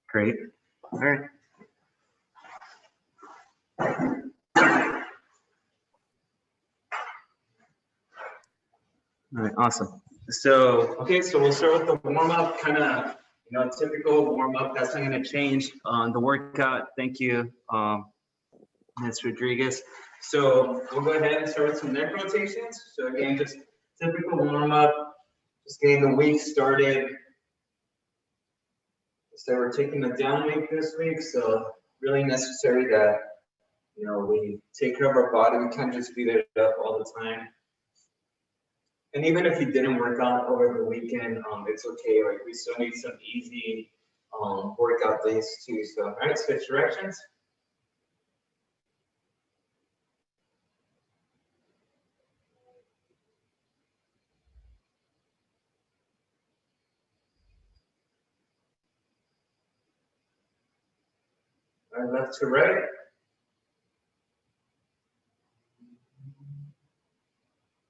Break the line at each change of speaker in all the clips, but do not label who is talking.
Great. All right. All right, awesome. So, okay, so we'll start with the warm-up, kind of, typical warm-up. That's not going to change on the workout. Thank you, Ms. Rodriguez. So we'll go ahead and start with some neck rotations. So again, just typical warm-up, just getting the week started. So we're taking a down week this week, so really necessary that, we take care of our body. We can't just beat it up all the time. And even if you didn't work out over the weekend, it's okay. Like, we still need some easy workout days too. So, all right, switch directions. All right, left to right.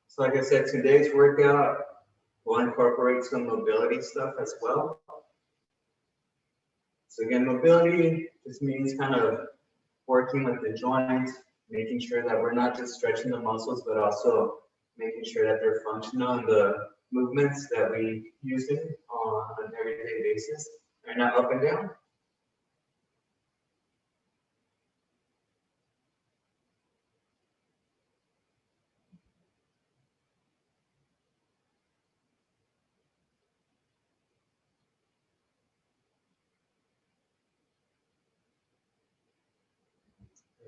So like I said, today's workout will incorporate some mobility stuff as well. So again, mobility just means kind of working with the joints, making sure that we're not just stretching the muscles, but also making sure that they're functional in the movements that we use them on an everyday basis. They're not up and down.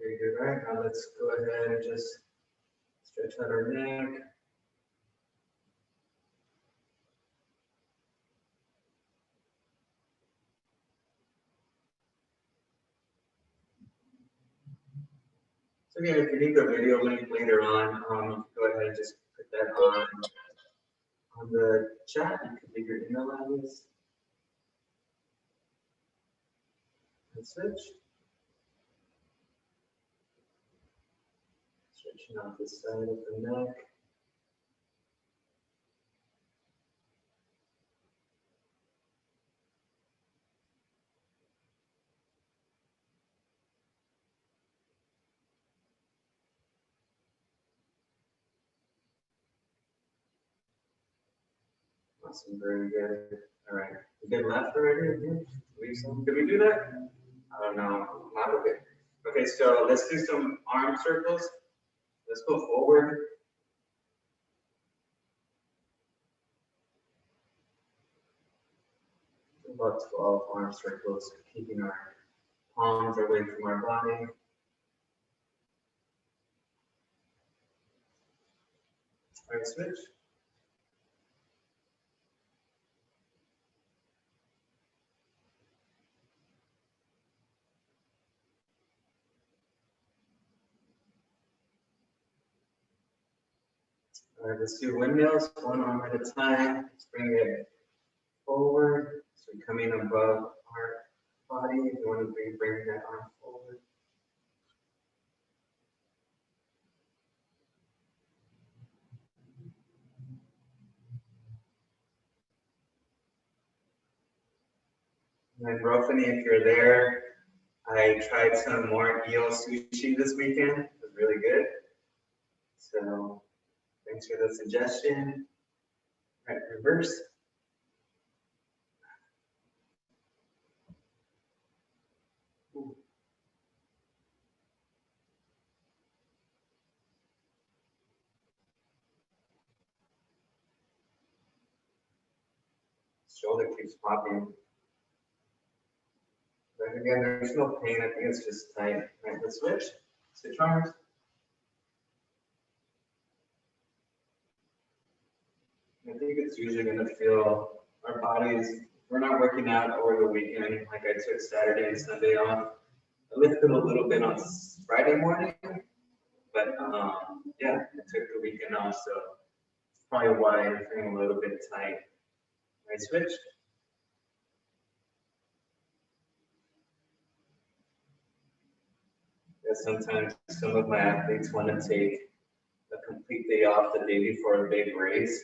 Very good. All right, now let's go ahead and just stretch out our neck. So again, if you need the video link later on, you can go ahead and just put that on the chat. You can leave your email address. And switch. Stretching out the side of the neck. Awesome, very good. All right, we did left already. Did we do that? I don't know. Not okay. Okay, so let's do some arm circles. Let's go forward. About 12 arm circles, keeping our palms away from our body. All right, switch. All right, let's do windmills, one arm at a time. Let's bring it forward. So coming above our body, you want to bring that arm forward. And then Rophany, if you're there, I tried some more eel sushi this weekend. It was really good. So thanks for the suggestion. All right, reverse. Shoulder keeps popping. But again, there's no pain. I think it's just tight. All right, let's switch. Switch arms. I think it's usually going to feel our bodies. We're not working out over the weekend. Like I took Saturday and Sunday off. I lifted a little bit on Friday morning, but yeah, I took the weekend off, so it's probably why I'm feeling a little bit tight. Right, switch. Yeah, sometimes some of my athletes want to take a complete day off the day before a big race.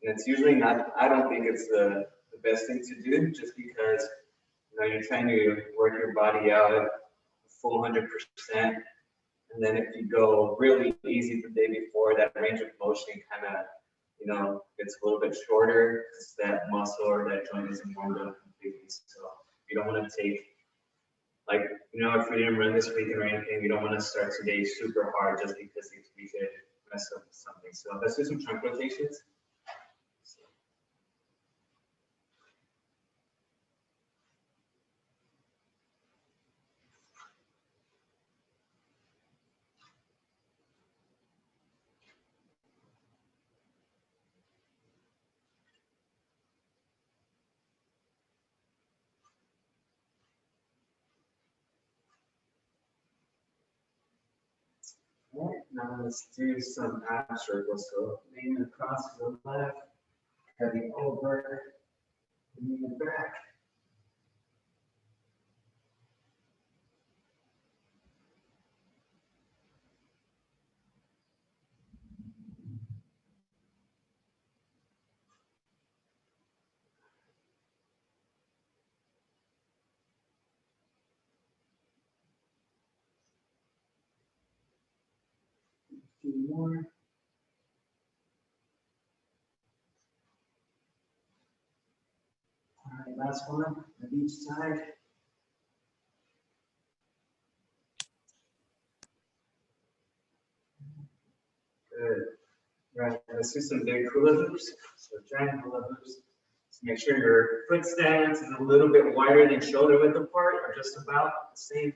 And it's usually not, I don't think it's the best thing to do, just because know, you're trying to work your body out full 100%. And then if you go really easy the day before, that range of motion kind of, you know, gets a little bit shorter because that muscle or that joint isn't warmed up completely. So you don't want to take, like, you know, if you didn't run this weekend or anything, you don't want to start today super hard just because you could mess up with something. So let's do some trunk rotations. All right, now let's do some ab circles. So lean across to the left, heavy over, lean back. A few more. All right, last one on each side. Good. Right, let's do some big hula hoops. So giant hula hoops. So make sure your foot stance is a little bit wider than shoulder width apart, or just about the same.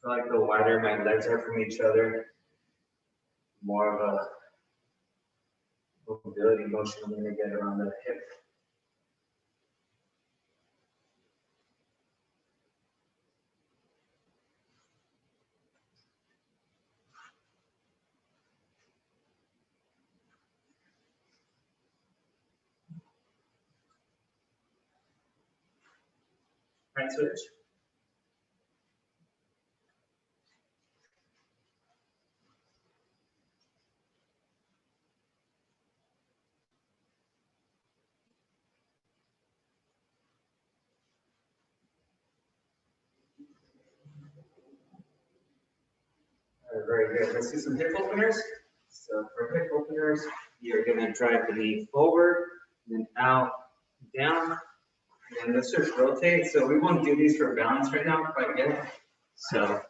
I feel like the wider my legs are from each other, more of a mobility motion I'm going to get around the hip. Right switch. Very good. Let's do some hip openers. So for hip openers, you're going to drive the knee forward, then out, down, and let's just rotate. So we won't do these for balance right now quite yet. So let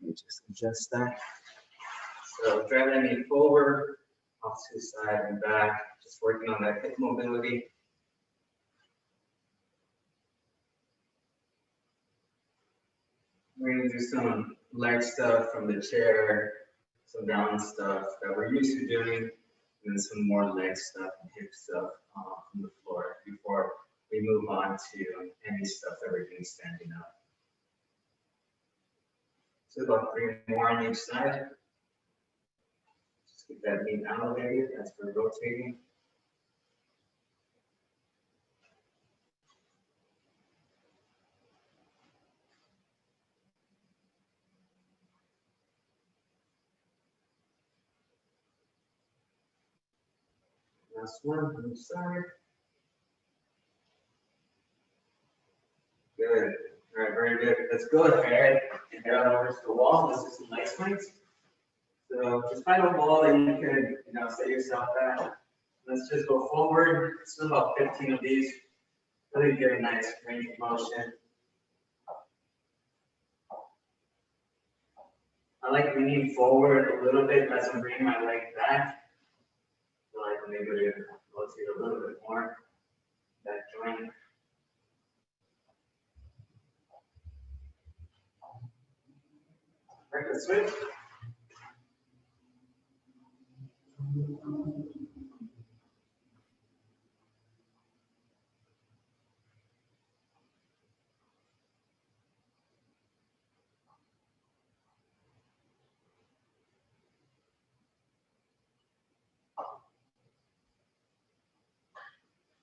me just adjust that. So drive the knee forward, off to the side and back, just working on that hip mobility. We're going to do some leg stuff from the chair, some balance stuff that we're used to doing, and then some more leg stuff and hip stuff from the floor before we move on to any stuff that we're doing standing up. So about 3 more on each side. Just get that knee elevated as we're rotating. Last one on each side. Good. All right, very good. Let's go ahead and head on over to the wall. Let's do some leg swings. So just find a wall that you can, set yourself at. Let's just go forward. Let's do about 15 of these. Really get a nice range of motion. I like leaning forward a little bit as I'm bringing my leg back. So I can maybe rotate a little bit more. That joint. Right, let's switch.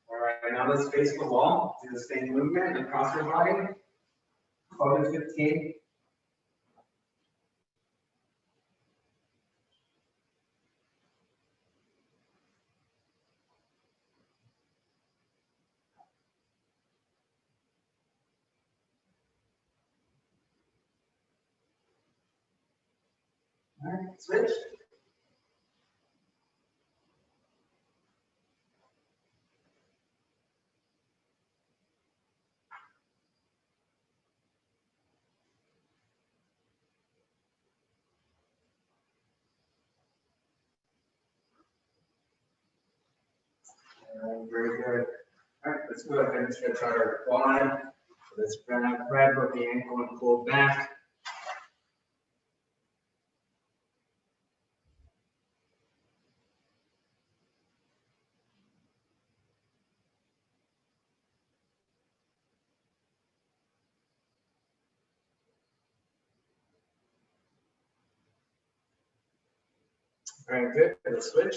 All right, now let's face the wall. Do the same movement across your body. 12 to 15. switch. Very good. All right, let's go ahead and stretch out our quad. So let's grab both the ankle and pull back. Very good. Let's switch.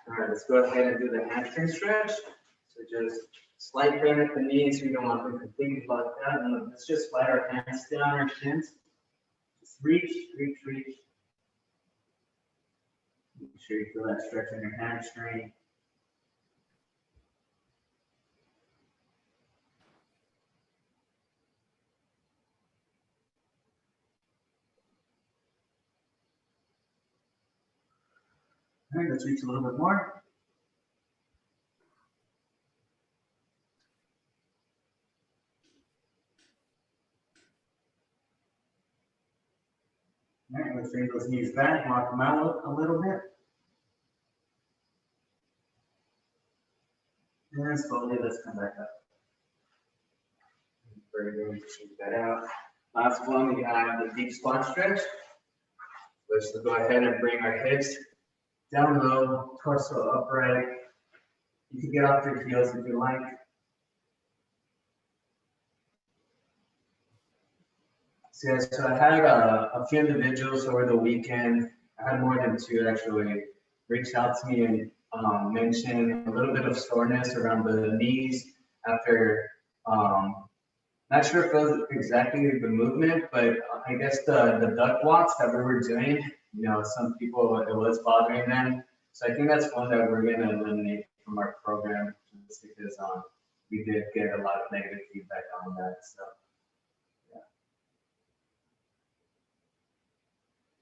All right, let's go ahead and do the hamstring stretch. So just slight bend at the knees. We don't want them completely locked out. And let's just slide our hands down our shins. Just reach, reach, reach. Make sure you feel that stretch in your hamstring. All right, let's reach a little bit more. All right, let's bring those knees back, walk them out a little bit. And then slowly, let's come back up. Very good, shake that out. Last one, we have the deep squat stretch. Let's go ahead and bring our hips down low, torso upright. You can get off your heels if you like. So, so I had a few individuals over the weekend. I had more than two actually reach out to me and mention a little bit of soreness around the knees after. Not sure if it was exactly the movement, but I guess the duck walks that we were doing, you know, some people, it was bothering them. So I think that's one that we're going to eliminate from our program just because we did get a lot of negative feedback on that. So, yeah.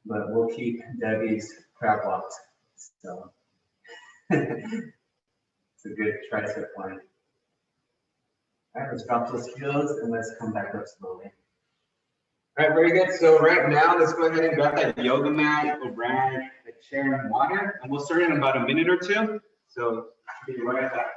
But we'll keep Debbie's crab walks. So it's a good tricep one. All right, let's drop those heels and let's come back up slowly. All right, very good. So right now, let's go ahead and grab that yoga mat, a rag, a chair, and water, and we'll start in about a minute or two. So be right back.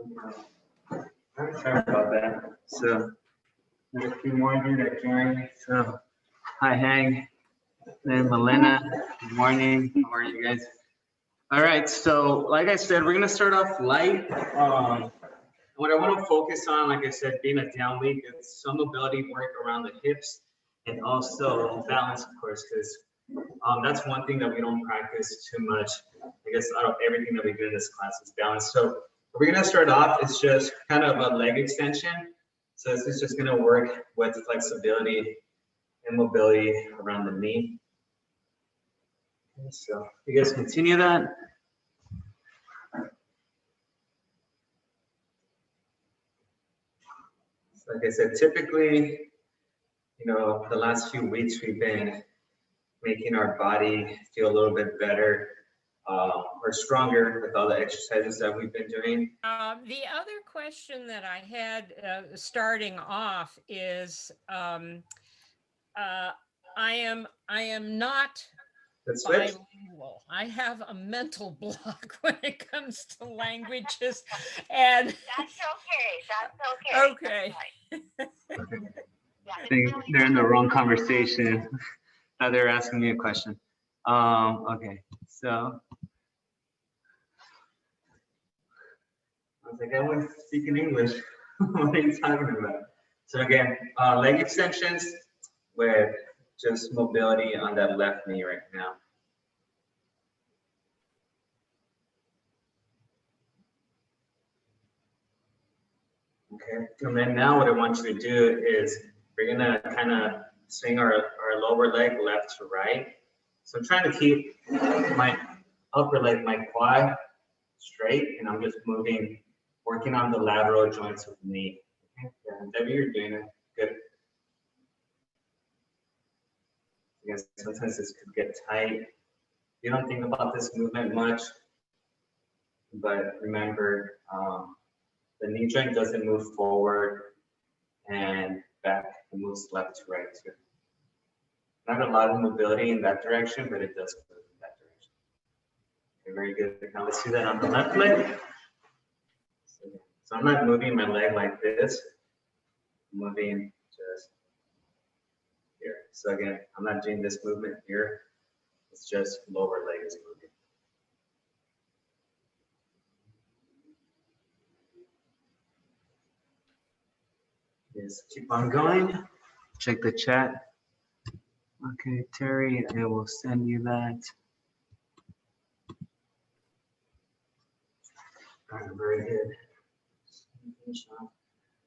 Sorry about that. So there's a few more here that joined. So hi Hank and Melina. Good morning. How are you guys? All right. So like I said, we're gonna start off light. What I want to focus on, like I said, being a down week, it's some mobility work around the hips and also balance, of course, because that's one thing that we don't practice too much. I guess out of everything that we do in this class is balance. So we're gonna start off, it's just kind of a leg extension. So this is just gonna work with flexibility and mobility around the knee. Okay, so you guys continue that. So like I said, typically, you know, the last few weeks we've been making our body feel a little bit better or stronger with all the exercises that we've been doing.
The other question that I had starting off is I am not bilingual. I have a mental block when it comes to languages, and
that's okay.
Okay.
I think they're in the wrong conversation. Now they're asking me a question. Okay, so I was like, I was speaking English. What are you talking about? So again, leg extensions with just mobility on that left knee right now. Okay, and then now what I want you to do is we're gonna kind of swing our lower leg left to right. So I'm trying to keep my upper leg, my quad straight, and I'm just moving, working on the lateral joints of the knee. Okay, yeah, Debbie, you're doing it. Good. Yes, sometimes this could get tight. You don't think about this movement much, but remember, the knee joint doesn't move forward and back, it moves left to right too. Not a lot of mobility in that direction, but it does move in that direction. Okay, very good. Now let's do that on the left leg. So I'm not moving my leg like this, I'm moving just here. So again, I'm not doing this movement here, it's just lower leg is moving. Yes, keep on going. Check the chat. Okay, Terry, I will send you that. All right, very good.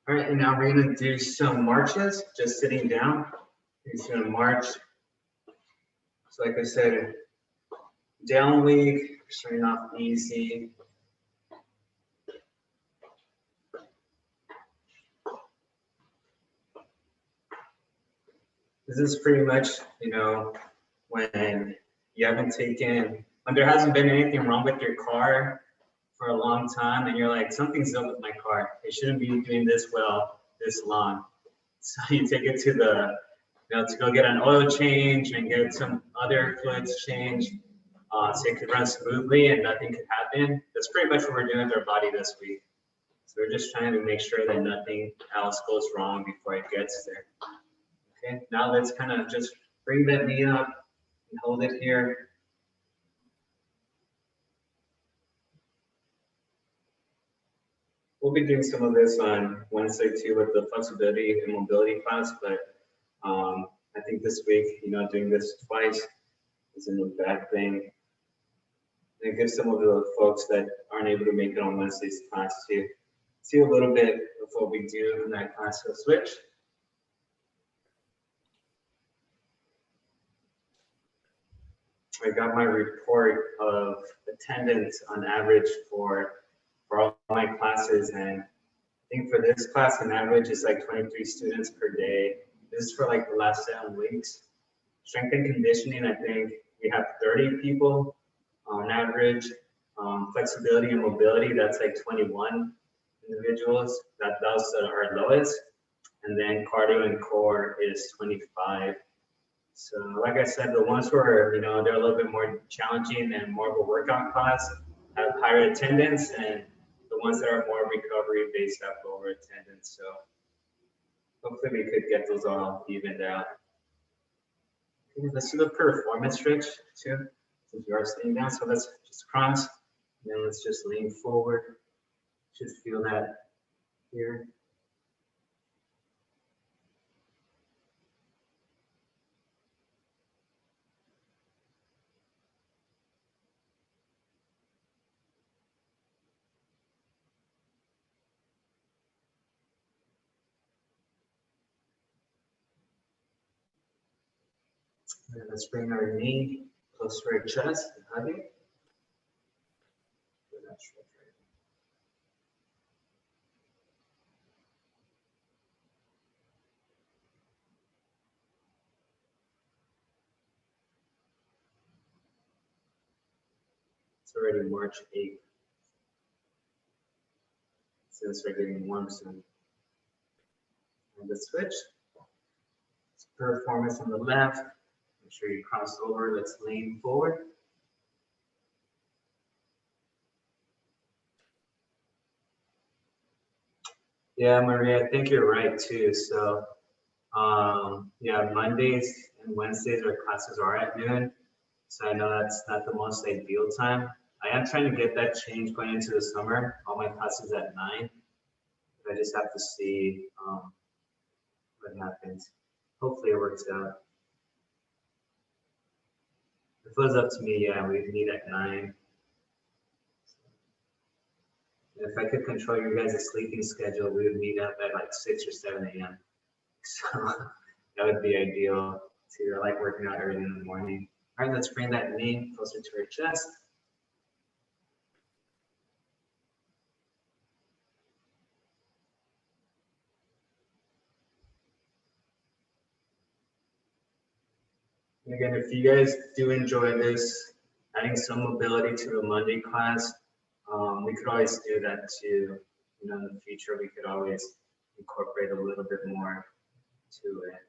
All right, and now we're gonna do some marches, just sitting down. He's gonna march. So like I said, down week, starting off easy. This is pretty much, you know, when you haven't taken, when there hasn't been anything wrong with your car for a long time, and you're like, something's up with my car. It shouldn't be doing this well this long. So you take it to the, you know, to go get an oil change and get some other fluids changed, so it could run smoothly and nothing could happen. That's pretty much what we're doing with our body this week. So we're just trying to make sure that nothing else goes wrong before it gets there. Okay, now let's kind of just bring that knee up and hold it here. We'll be doing some of this on Wednesday too with the flexibility and mobility class, but I think this week, you know, doing this twice isn't a bad thing. And it gives some of the folks that aren't able to make it on Wednesday's class to see a little bit of what we do in that class. So switch. I got my report of attendance on average for all my classes, and I think for this class on average is like 23 students per day. This is for like the last 7 weeks. Strength and conditioning, I think we have 30 people on average. Flexibility and mobility, that's like 21 individuals. Those are our lowest. And then cardio and core is 25. So like I said, the ones who are, you know, they're a little bit more challenging and more of a workout class have higher attendance, and the ones that are more recovery based have lower attendance. So hopefully we could get those all evened out. Okay, let's do the performance stretch too, since you are sitting down. So let's just cross, and then let's just lean forward. Just feel that here. And let's bring our knee close to our chest and hug it. It's already March 8th. So let's start getting warm soon. And the switch. Performance on the left. Make sure you cross over. Let's lean forward. Yeah, Maria, I think you're right too. So, yeah, Mondays and Wednesdays our classes are at noon. So I know that's not the most ideal time. I am trying to get that change going into the summer. All my classes at 9. I just have to see what happens. Hopefully it works out. If it was up to me, yeah, we'd meet at 9. And if I could control your guys' sleeping schedule, we would meet up at like 6 or 7 a.m. So that would be ideal too. I like working out early in the morning. All right, let's bring that knee closer to our chest. And again, if you guys do enjoy this, adding some mobility to a Monday class, we could always do that too. You know, in the future, we could always incorporate a little bit more to it.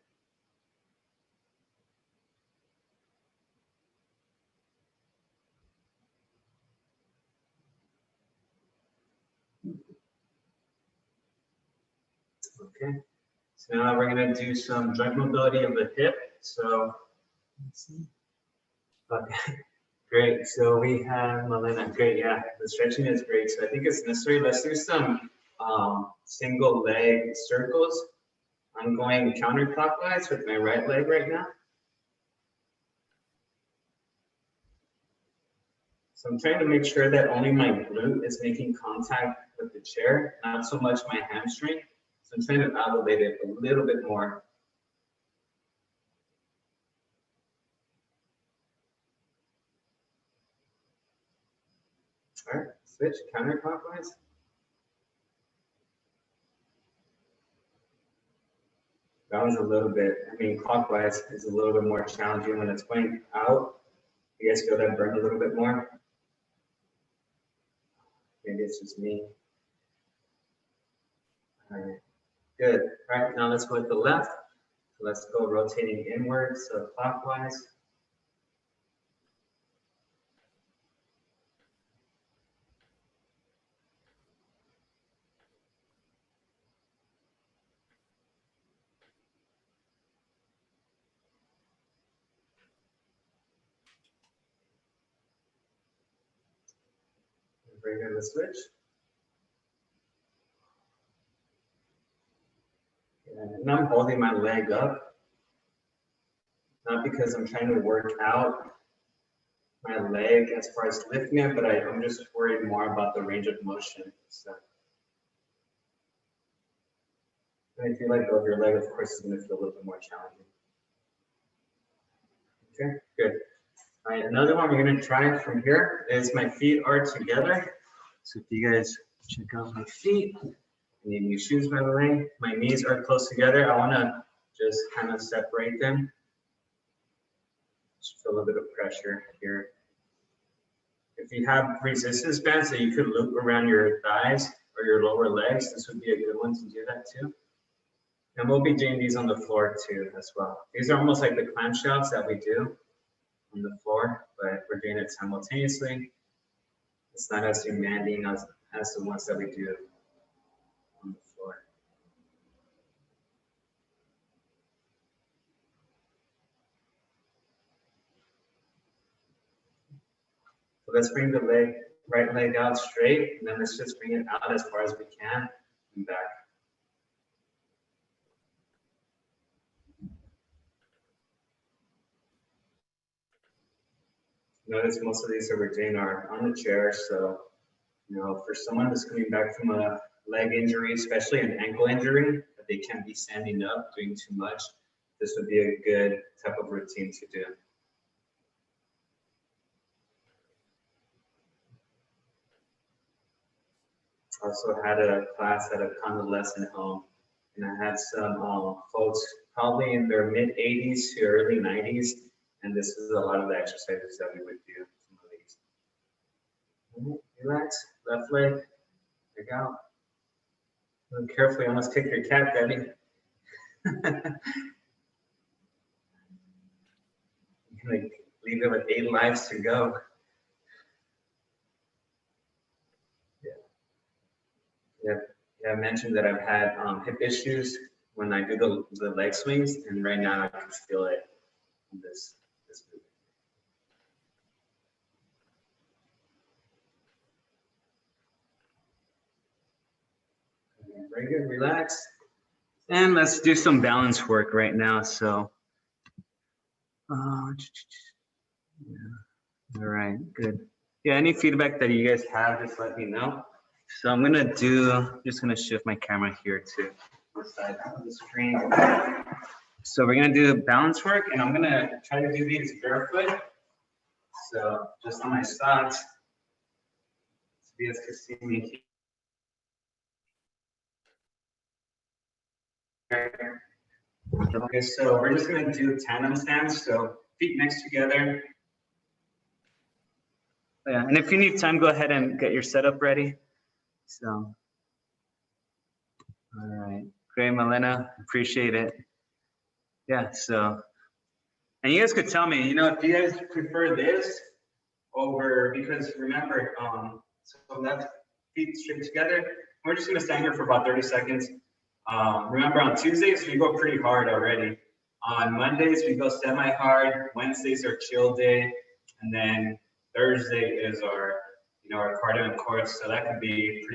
Okay, so now we're going to do some joint mobility of the hip. So, let's see. Okay, great. So we have Melina. Great, yeah, the stretching is great. So I think it's necessary. Let's do some single leg circles. I'm going counterclockwise with my right leg right now. So I'm trying to make sure that only my glute is making contact with the chair, not so much my hamstring. So I'm trying to elevate it a little bit more. All right, switch counterclockwise. That was a little bit, I mean, clockwise is a little bit more challenging when it's going out. You guys feel that burn a little bit more? Maybe it's just me. All right, good. All right, now let's go with the left. So let's go rotating inwards, so clockwise. Bring in the switch. And I'm holding my leg up, not because I'm trying to work out my leg as far as lifting it, but I'm just worried more about the range of motion. So, and if you let go of your leg, of course, it's going to feel a little bit more challenging. Okay, good. All right, another one we're going to try from here is my feet are together. So if you guys check out my feet, I need new shoes, by the way. My knees are close together. I want to just kind of separate them. Just feel a little bit of pressure here. If you have resistance bands that you could loop around your thighs or your lower legs, this would be a good one to do that too. And we'll be doing these on the floor too as well. These are almost like the clamshells that we do on the floor, but we're doing it simultaneously. It's not as demanding as as the ones that we do on the floor. So let's bring the right leg out straight, and then let's just bring it out as far as we can and back. Notice most of these that we're doing are on the chair, so for someone who's coming back from a leg injury, especially an ankle injury, that they can't be standing up doing too much, this would be a good type of routine to do. Also had a class at a convalescent home, and I had some folks probably in their mid 80s to early 90s, and this is a lot of the exercises that we would do. Some of these. Relax, left leg, leg out. Carefully, almost kick your cat, Debbie. Leave it with 8 lives to go. Yeah, I mentioned that I've had hip issues when I do the leg swings, and right now I can feel it in this movement. Very good, relax. And let's do some balance work right now. So, all right, good. Yeah, any feedback that you guys have, just let me know. So I'm just gonna shift my camera here to the side of the screen. So we're gonna do balance work, and I'm gonna try to do these barefoot. So just on my socks, so you guys can see me here. Okay, so we're just gonna do tandem stance, so feet next together. Yeah, and if you need time, go ahead and get your setup ready. So, all right, great, Melina, appreciate it. Yeah, so, and you guys could tell me, if you guys prefer this over, because remember, so left feet straight together. We're just gonna stand here for about 30 seconds. Remember, on Tuesdays, we go pretty hard already. On Mondays, we go semi-hard. Wednesdays are chill day. And then Thursday is our cardio and course. So that could be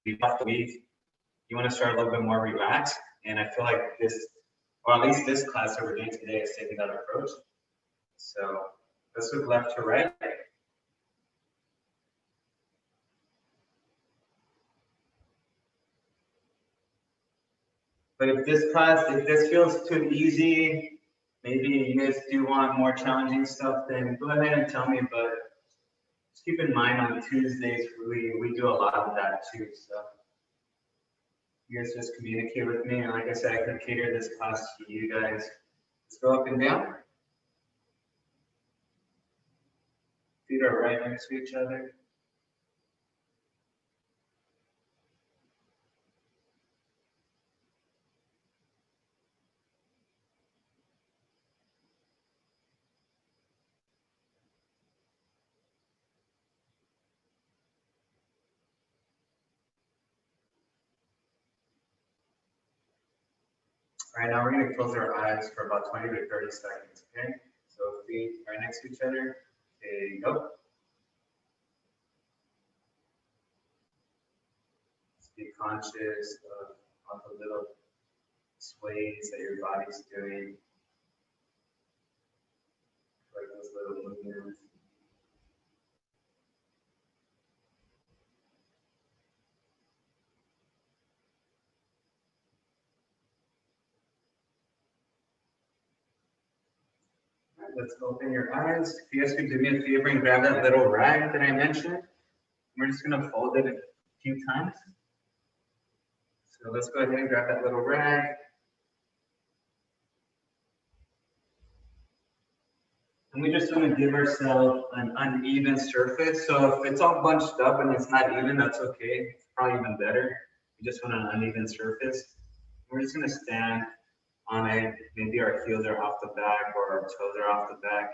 pretty tough week. You want to start a little bit more relaxed. And I feel like this, or at least this class that we're doing today, is taking that approach. So let's look left to right. But if this feels too easy, maybe you guys do want more challenging stuff, then go ahead and tell me. But just keep in mind, on Tuesdays, we do a lot of that too. So you guys just communicate with me. And like I said, I can cater this class to you guys. Let's go up and down. Feet are right next to each other. All right, now we're going to close our eyes for about 20 to 30 seconds, okay? So feet right next to each other. Okay, go. Just be conscious of the little sways that your body's doing. Like those little movements. Let's open your eyes. If you guys could do me a favor and grab that little rag that I mentioned. We're just going to fold it a few times. So let's go ahead and grab that little rag. And we just want to give ourselves an uneven surface. So if it's all bunched up and it's not even, that's okay. It's probably even better. We just want an uneven surface. We're just going to stand on it. Maybe our heels are off the back or our toes are off the back.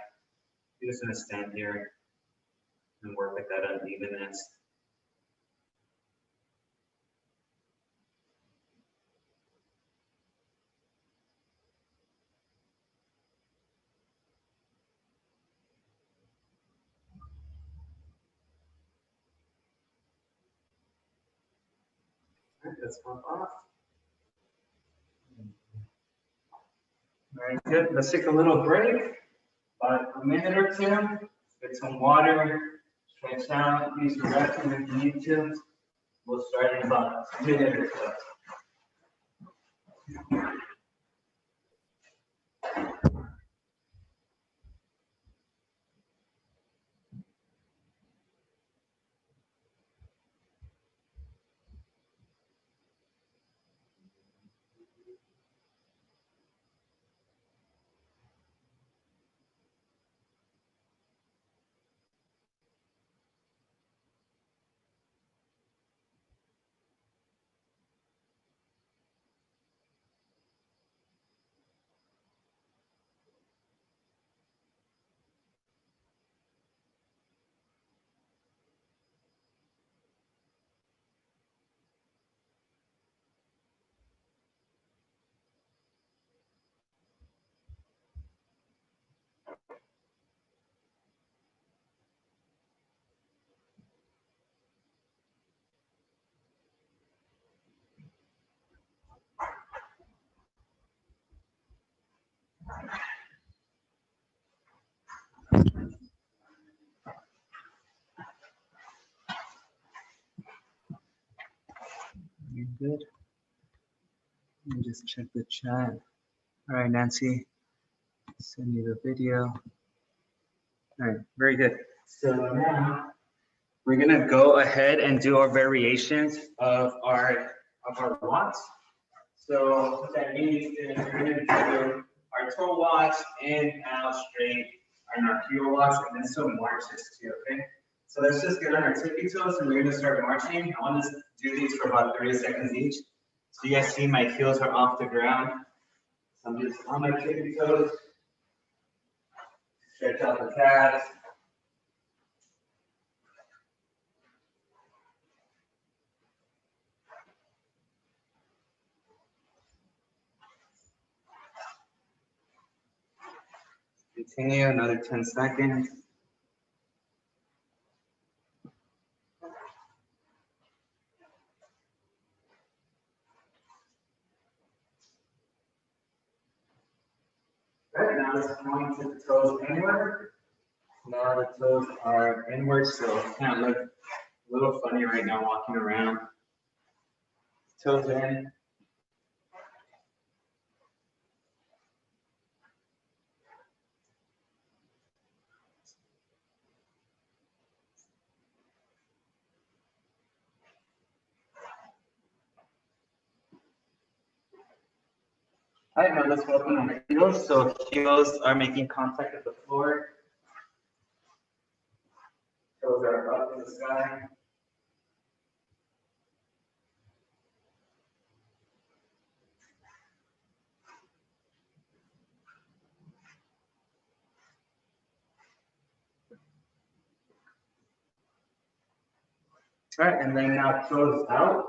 We're just going to stand here and work with that unevenness. All right, let's pump off. Very good. Let's take a little break, about a minute or two. Get some water, stretch out, use the restroom if you need to. We'll start in about a minute or so. You're good. Let me just check the chat. All right, Nancy, send you the video. All right, very good. So now we're gonna go ahead and do our variations of our watts. So what that means is we're gonna do our toe watts in, out, straight, and our heel watts, and then some marches too, okay? So let's just get on our tippy toes and we're gonna start marching. I want to do these for about 30 seconds each. So you guys see my heels are off the ground. So I'm just on my tippy toes. Stretch out the calves. Continue another 10 seconds. Right now, let's point to the toes inward. Now the toes are inward, so it kind of look a little funny right now walking around. Toes in. All right, now let's work on our heels. So heels are making contact with the floor. Toes are up in the sky. All right, and then now toes out.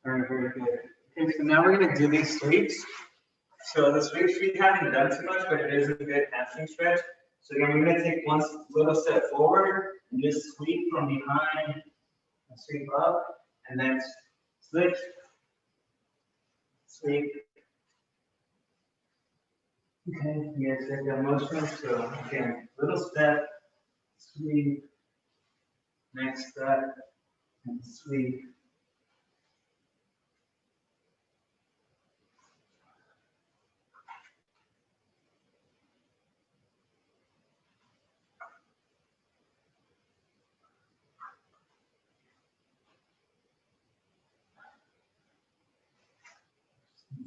All right, very good. Okay, so now we're gonna do these sweeps. So the sweeps we haven't done too much, but it is a good hamstring stretch. So again, we're gonna take one little step forward and just sweep from behind, and sweep up, and then switch, sweep. Okay, you guys take that motion. So again, little step, sweep, next step, and sweep.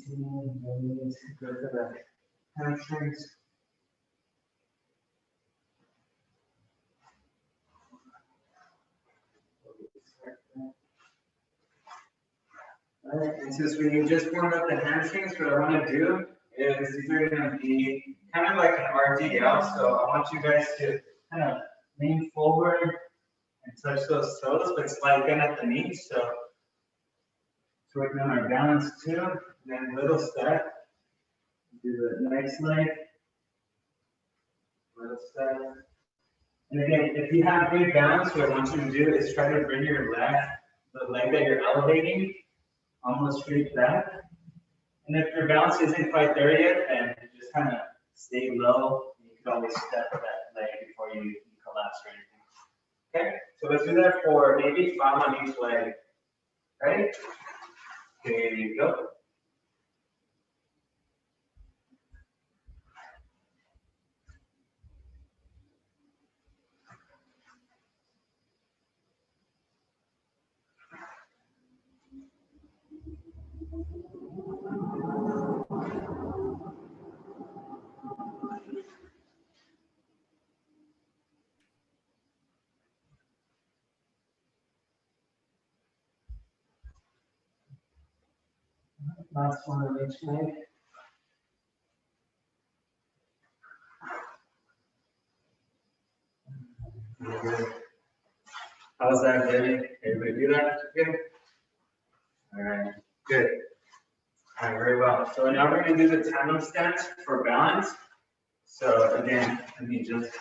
Go to the hamstrings. All right, and since we just warmed up the hamstrings, what I want to do is these are going to be kind of like an RDL. So I want you guys to kind of lean forward and touch those toes, but slide down at the knees. So working on our balance too. Then little step. Do the next leg. Little step. And again, if you have good balance, what I want you to do is try to bring your the leg that you're elevating, almost straight back. And if your balance isn't quite there yet, then just kind of stay low. You can always step that leg before you collapse or anything. Okay, so let's do that for maybe 5 on each leg. Ready? Here you go. Last one on each leg. Good. How's that, Debbie? Everybody do that? Good. All right. Good. All right, very well. So now we're going to do the tandem stance for balance. So again, let me just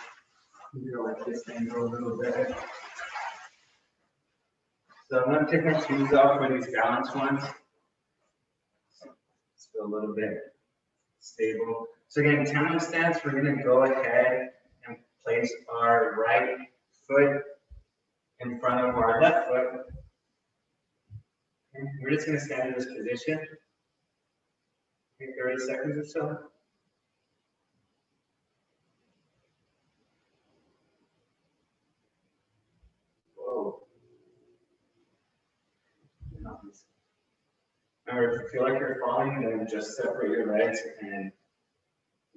like this angle a little bit. So I'm going to take my shoes off for these balance ones. Let's feel a little bit stable. So again, tandem stance, we're going to go ahead and place our right foot in front of our left foot. Okay. We're just going to stand in this position. 30 seconds or so. Whoa. Now, if you feel like you're falling, then just separate your legs and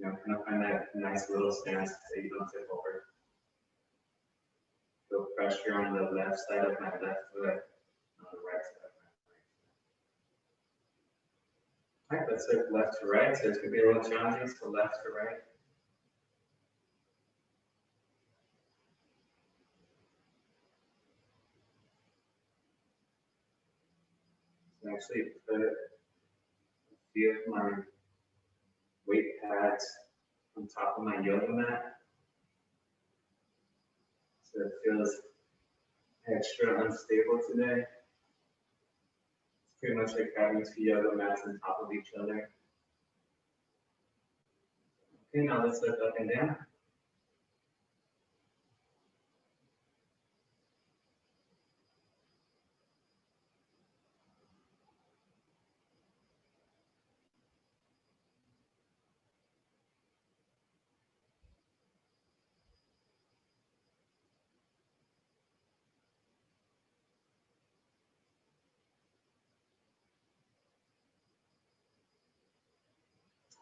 kind of find that nice little stance so you don't tip over. Feel pressure on the left side of my left foot, on the right side of my right foot. All right, let's look left to right. So it's going to be a little challenging, so left to right. So actually put a few of my weight pads on top of my yoga mat. So it feels extra unstable today. It's pretty much like having 2 yoga mats on top of each other. Okay, now let's look up and down.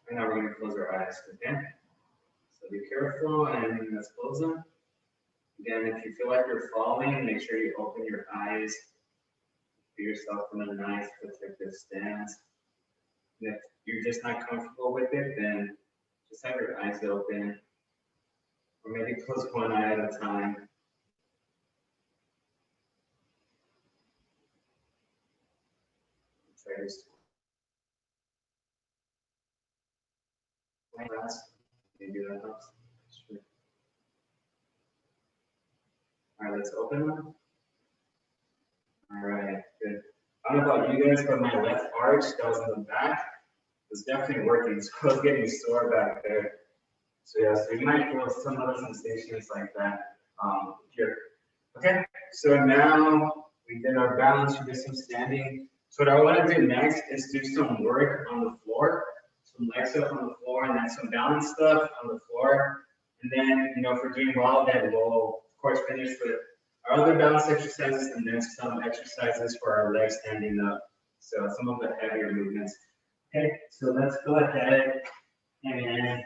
And now we're going to close our eyes again. So be careful and let's close them. Again, if you feel like you're falling, make sure you open your eyes. Put yourself in a nice protective stance. And if you're just not comfortable with it, then just have your eyes open. Or maybe close one eye at a time. Try to maybe that helps. Sure. All right, let's open them. All right, good. I don't know about you guys, but my left arch that was in the back was definitely working. So I was getting sore back there. So yeah, so you might feel some other sensations like that here. Okay, so now we did our balance, we did some standing. So what I want to do next is do some work on the floor. Some leg stuff on the floor and then some balance stuff on the floor. And then, if we're doing well, then we'll of course finish with our other balance exercises and then some exercises for our legs standing up. So some of the heavier movements. Okay, so let's go ahead and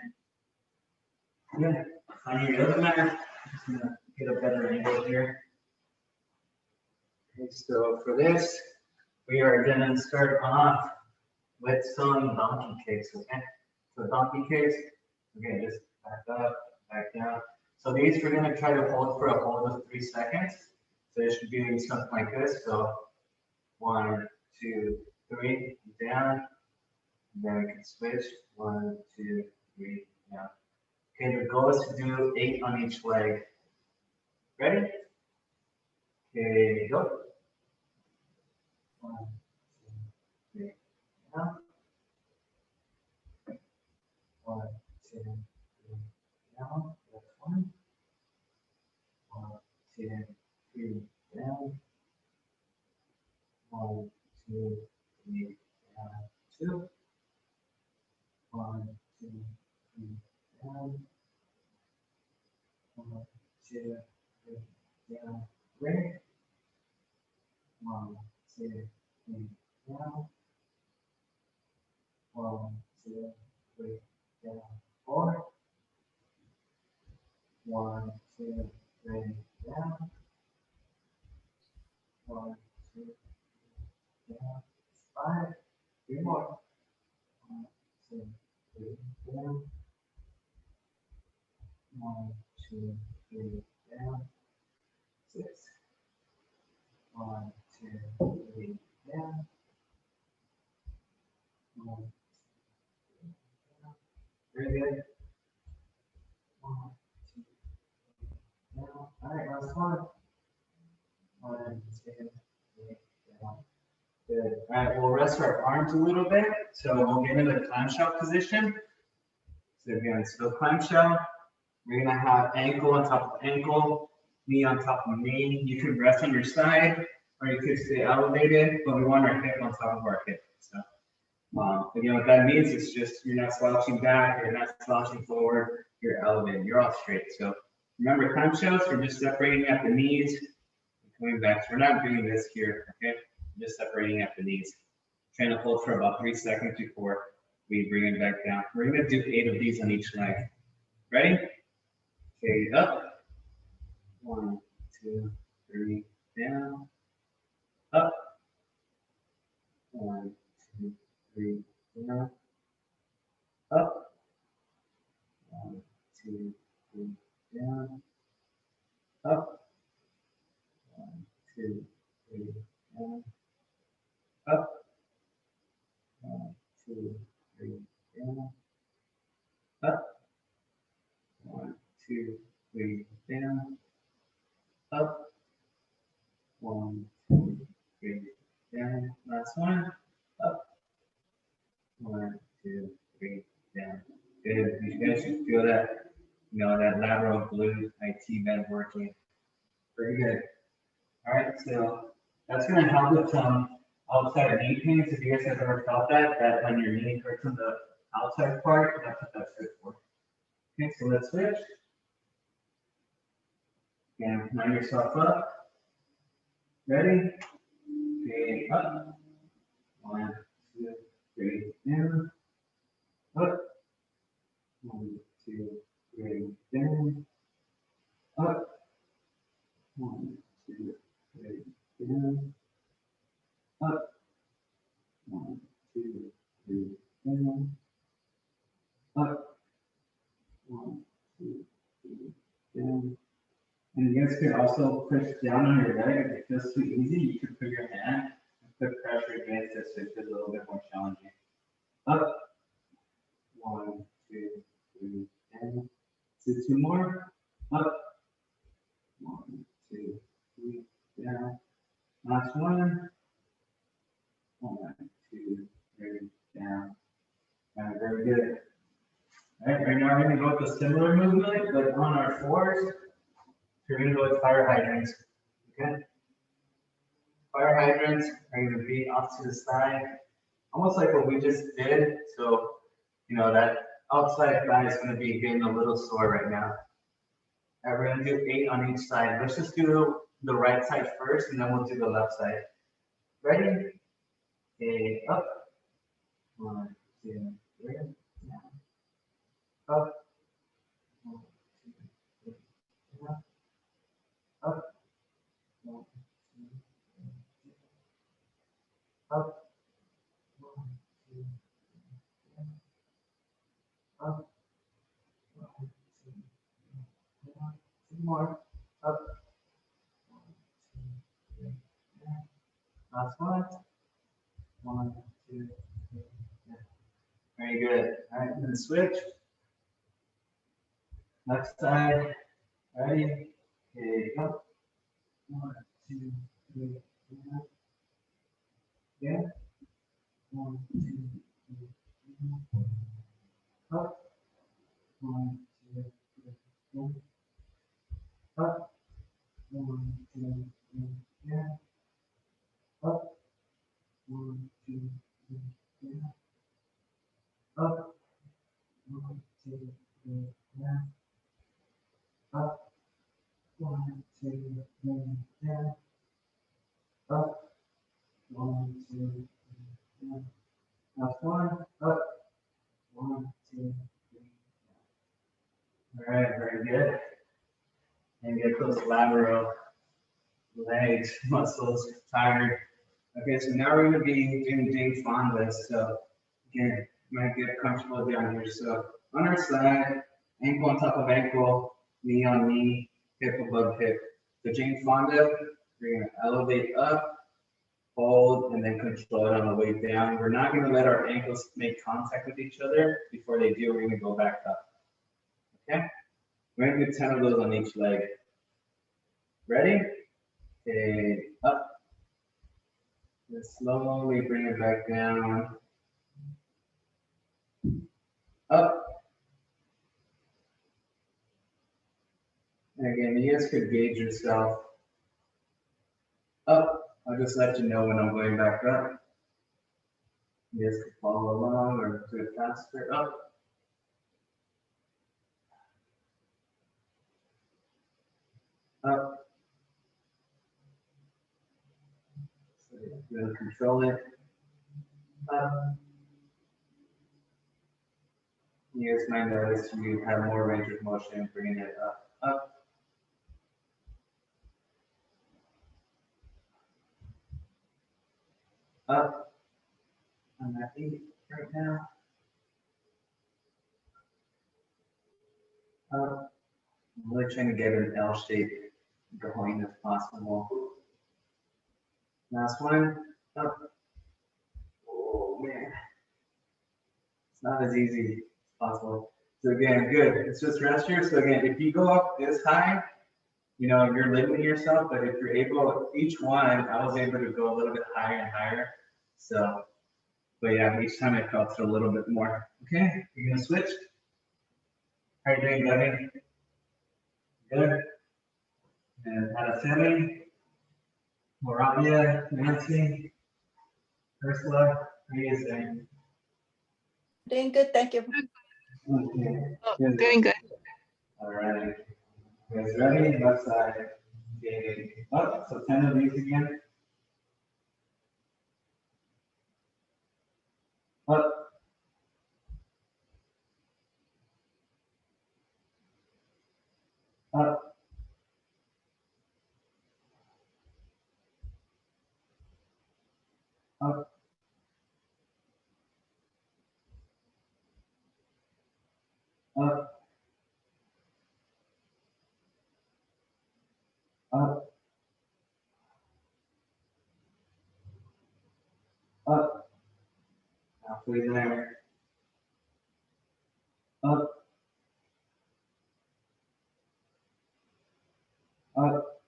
find your yoga mat. Just gonna get a better angle here. Okay, so for this, we are gonna start off with some donkey kicks, okay? So donkey kicks, again, just back up, back down. So these we're gonna try to hold for a hold of 3 seconds. So it should be something like this. So 1, 2, 3, down. And then we can switch. 1, 2, 3, down. Okay, the goal is to do 8 on each leg. Ready? Okay, go. 1, 2, 3, down. 1, 2, 3, down. That's 1. 1, 2, 3, down. 1, 2, 3, down. 2. 1, 2, 3, down. 1, 2, 3, down. Ready? 1, 2, 3, down. 1, 2, 3, down. 4. 1, 2, 3, down. 1, 2, 3, down. 5. 3 more. 1, 2, 3, down. 1, 2, 3, down. 6. 1, 2, 3, down. 1, 2, 3, down. Very good. 1, 2, 3, down. All right, last one. 1, 2, 3, down. Good. All right, we'll rest our arms a little bit. So we'll get into the clamshell position. So again, still clamshell. We're gonna have ankle on top of ankle, knee on top of knee. You could rest on your side, or you could stay elevated, but we want our hip on top of our hip. So again, what that means is just you're not slouching back, you're not slouching forward, you're elevated, you're all straight. So remember, clamshells, we're just separating at the knees and coming back. So we're not doing this here, okay? We're just separating at the knees. Trying to hold for about 3 seconds before we bring it back down. We're gonna do 8 of these on each leg. Ready? Okay, up. 1, 2, 3, down. Up. 1, 2, 3, down. Up. 1, 2, 3, down. Up. 1, 2, 3, down. Up. 1, 2, 3, down. Up. 1, 2, 3, down. Up. 1, 2, 3, down. Last one. Up. 1, 2, 3, down. Good. You guys should feel that, that lateral glute IT band working. Very good. All right, so that's going to help with some outside knee pains. If you guys have ever felt that when your knee hurts on the outside part, that's what that's good for. Okay, so let's switch. And line yourself up. Ready? Okay, up. 1, 2, 3, down. Up. 1, 2, 3, down. Up. 1, 2, 3, down. Up. 1, 2, 3, down. Up. 1, 2, 3, down. And you guys could also push down on your leg. If it feels too easy, you could put your hand and put pressure against it so it feels a little bit more challenging. Up. 1, 2, 3, down. Do 2 more. Up. 1, 2, 3, down. Last one. 1, 2, 3, down. All right, very good. All right, right now we're going to go with a similar movement, but on our fours. We're going to go with fire hydrants. Okay? Fire hydrants are going to be off to the side, almost like what we just did. So, that outside thigh is going to be getting a little sore right now. All right, we're going to do 8 on each side. Let's just do the right side first, and then we'll do the left side. Ready? Okay, up. 1, 2, 3. Up. 1, 2, 3. Up. 1, 2, 3. Up. 1, 2, 3. Up. 1, 2, 3. Two more. Up. 1, 2, 3. Last one. 1, 2, 3. Very good. All right, then switch. Left side. Ready? Okay, go. 1, 2, 3. Yeah. 1, 2, 3. Up. 1, 2, 3. Up. 1, 2, 3. Yeah. Up. 1, 2, 3. Yeah. Up. 1, 2, 3. Yeah. Up. 1, 2, 3. Yeah. Up. 1, 2, 3. Yeah. Last one. Up. 1, 2, 3. All right, very good. And get those lateral legs, muscles tired. Okay, so now we're going to be doing Jane Fondas. So again, you might get comfortable down here. So on our side, ankle on top of ankle, knee on knee, hip above hip. So Jane Fonda, we're going to elevate up, hold, and then control it on the way down. We're not going to let our ankles make contact with each other. Before they do, we're going to go back up. Okay? We're going to do 10 of those on each leg. Ready? Okay, up. And slowly bring it back down. Up. And again, you guys could gauge yourself. Up. I'll just let you know when I'm going back up. You guys can follow along or do it faster. Up. Up. So you're going to control it. Up. You guys might notice you have more range of motion bringing it up. Up. Up. On that 8 right now. Up. I'm really trying to get an L shape going if possible. Last one. Up. Oh man. It's not as easy as possible. So again, good. It's just rest here. So again, if you go up this high, you know, you're limiting yourself, but if you're able, each one, I was able to go a little bit higher and higher. So, but yeah, each time I felt it a little bit more. Okay, you're gonna switch. How are you doing, Debbie? Good. And Araceli, Moravia, Nancy, Ursula, how are you doing?
Doing good, thank you.
Okay.
Oh, doing good.
All right. You guys ready? Left side. Okay. Up. So 10 of these again. Up. Up. Up. Up. Up. Up. Halfway there. Up. Up.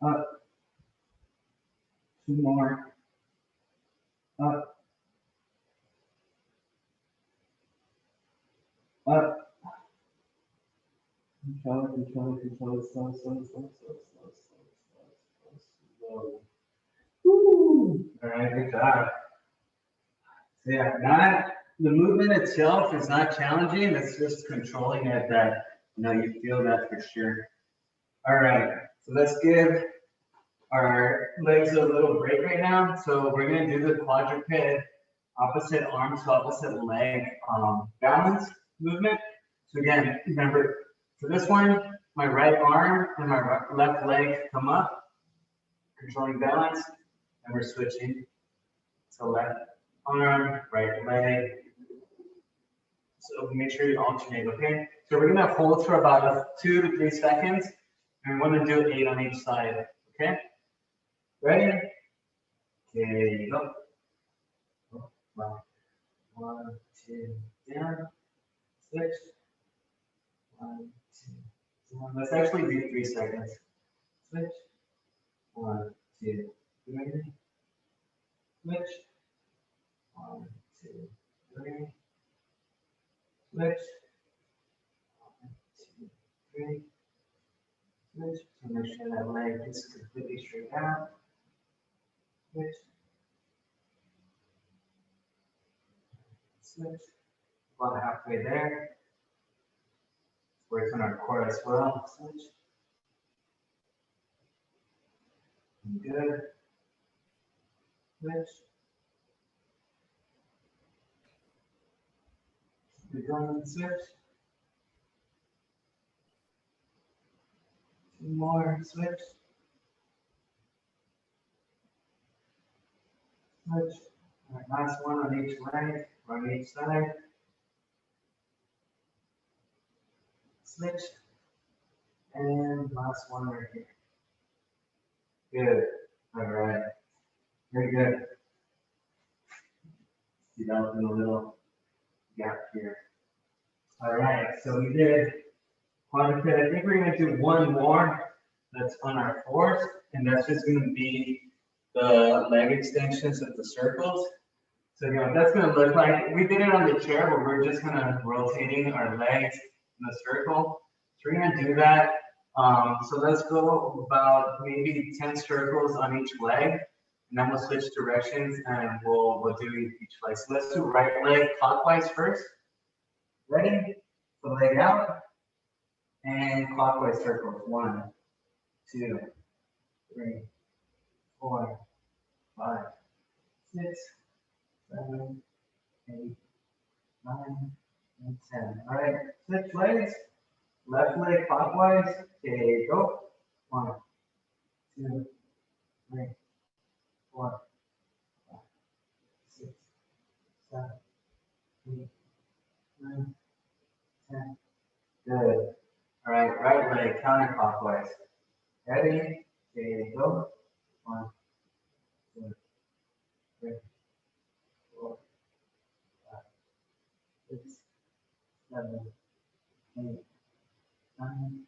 Up. 2 more. Up. Up. Control it, control it, control it. Slow, slow, slow, slow, slow, slow, slow, slow. Woo! All right, good job. So yeah, not the movement itself is not challenging. It's just controlling it that you know you feel that for sure. All right, so let's give our legs a little break right now. So we're gonna do the quadruped opposite arm to opposite leg balance movement. So again, remember, for this one, my right arm and my left leg come up, controlling balance, and we're switching to left arm, right leg. So make sure you alternate, okay? So we're gonna hold for about 2 to 3 seconds, and we wanna do 8 on each side, okay? Ready? Okay, go. 1, 2, down, switch. 1, 2, down. Let's actually do 3 seconds. Switch. 1, 2, 3. Switch. 1, 2, 3. Switch. 1, 2, 3. Switch. So make sure that leg is completely straight out. Switch. Switch. About halfway there. Works on our core as well. Switch. Good. Switch. Keep going. Switch. 2 more. Switch. Switch. All right, last one on each leg, on each side. Switch. And last one right here. Good. All right. Very good. Developing a little gap here. All right. So we did quadruped. I think we're going to do one more that's on our fours, and that's just going to be the leg extensions of the circles. So what that's going to look like, we did it on the chair where we're just kind of rotating our legs in a circle. So we're going to do that. So let's go about maybe 10 circles on each leg, and then we'll switch directions and we'll do each leg. So let's do right leg clockwise first. Ready? The leg out and clockwise circles. 1, 2, 3, 4, 5, 6, 7, 8, 9, and 10. All right, switch legs. Left leg clockwise. Okay, go. 1, 2, 3, 4, 5, 6, 7, 8, 9, 10. Good. All right, right leg counterclockwise. Ready? Okay, go. 1, 2, 3, 4, 5, 6, 7, 8, 9,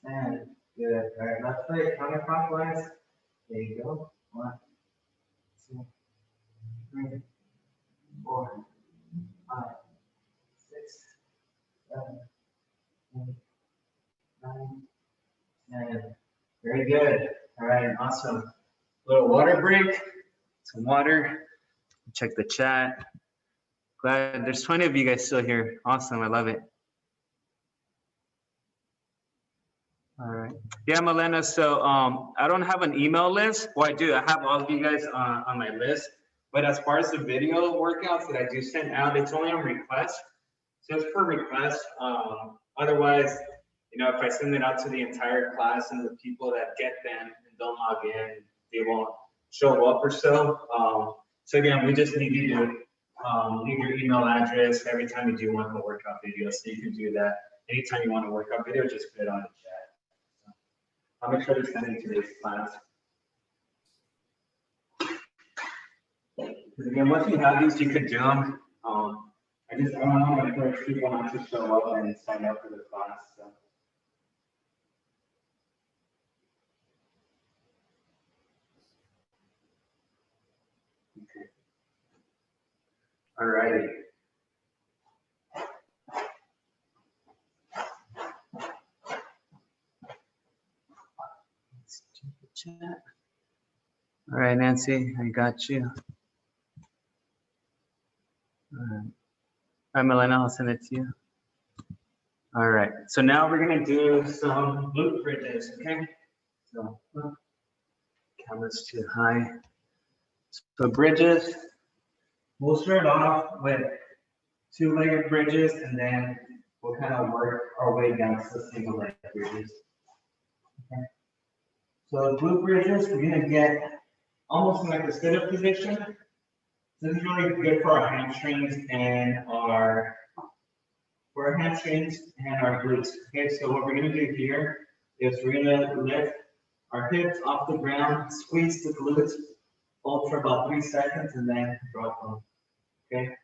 10. Good. All right, left leg counterclockwise. There you go. 1, 2, 3, 4, 5, 6, 7, 8, 9, 10. Very good. All right, awesome. Little water break. Some water. Check the chat. Glad there's 20 of you guys still here. Awesome. I love it. All right. Yeah, Milena. So I don't have an email list. Well, I do. I have all of you guys on my list. But as far as the video workouts that I do send out, it's only on request. So it's per request. Otherwise, you know, if I send it out to the entire class and the people that get them and don't log in, they won't show up or so. So again, we just need you to leave your email address every time you do want a workout video. So you can do that anytime you want a workout video, just put it on the chat. So I'll make sure to send it to today's class. Because again, once you have these, you could do them. I don't know, I encourage people not to show up and sign up for the class. So. Okay. All righty. Let's check the chat. All right, Nancy, I got you. All right. All right, Milena, I'll send it to you. All right, so now we're gonna do some glute bridges, okay? So, camera's too high. So bridges, we'll start off with two-legged bridges, and then we'll kind of work our way down to the single-legged bridges. Okay. So glute bridges, we're gonna get almost in like the sit-up position. This is really good for our hamstrings and our glutes. Okay, so what we're gonna do here is we're gonna lift our hips off the ground, squeeze the glutes, hold for about 3 seconds, and then drop them. Okay,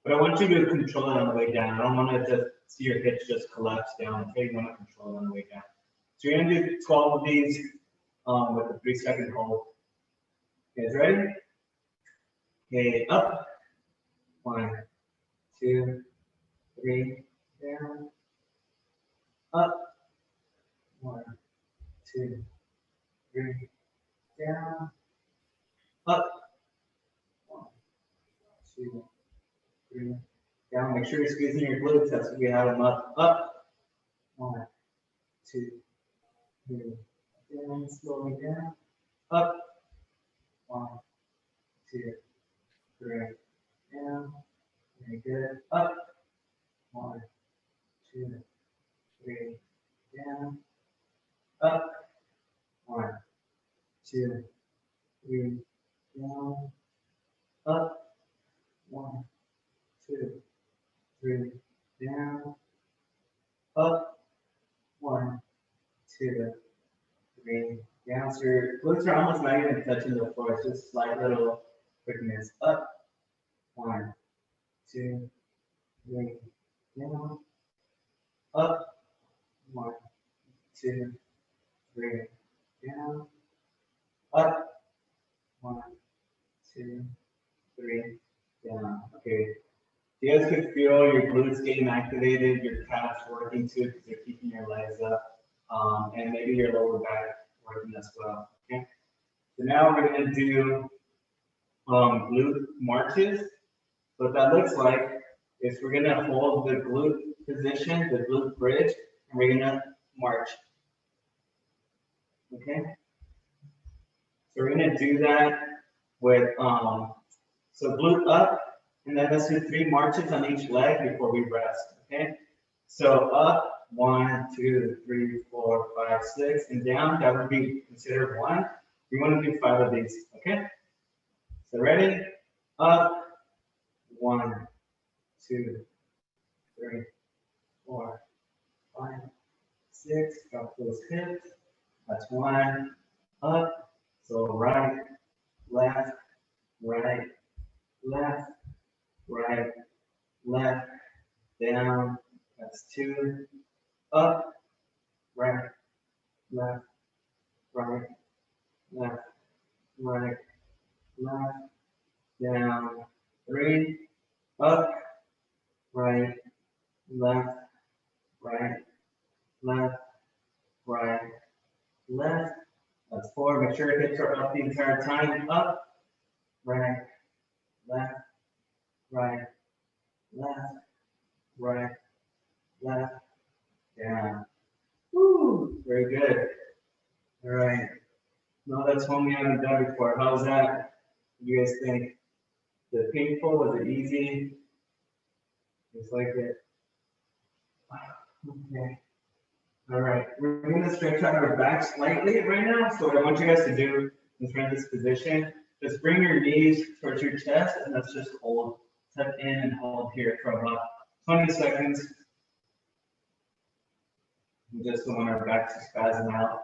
but I want you to control it on the way down. I don't want to just see your hips just collapse down. Okay, you want to control it on the way down. So you're gonna do 12 of these with a 3-second hold. You guys ready? Okay, up. 1, 2, 3, down. Up. 1, 2, 3, down. Up. 1, 2, 3, down. Make sure you're squeezing your glutes. That's what we have them up. Up. 1, 2, 3, down. Slowly down. Up. 1, 2, 3, down. Very good. Up. 1, 2, 3, down. Up. 1, 2, 3, down. Up. 1, 2, 3, down. Up. 1, 2, 3, down. So your glutes are almost not even touching the floor. It's just slight little quickness. Up. 1, 2, 3, down. Up. 1, 2, 3, down. Up. 1, 2, 3, down. Okay. You guys could feel your glutes getting activated, your calves working too, because they're keeping your legs up, and maybe your lower back working as well. Okay. So now we're going to do glute marches. So what that looks like is we're going to hold the glute position, the glute bridge, and we're going to march. Okay. So we're going to do that with so glute up, and then let's do 3 marches on each leg before we rest. Okay. So up, 1, 2, 3, 4, 5, 6, and down. That would be considered 1. We want to do 5 of these. Okay. So ready? Up. 1, 2, 3, 4, 5, 6. Drop those hips. That's 1. Up. So right, left, right, left, right, left, down. That's 2. Up, right, left, right, left, right, left, down. 3. Up, right, left, right, left, right, left. That's 4. Make sure your hips are up the entire time. Up, right, left, right, left, right, left, down. Woo! Very good. All right. No, that's one we haven't done before. How's that? What do you guys think? Was it painful? Was it easy? Just like it. Okay. All right. We're going to stretch out our back slightly right now. So what I want you guys to do is in this position. Just bring your knees towards your chest, and let's just hold. Tuck in and hold here for about 20 seconds. We just don't want our backs to spasm out.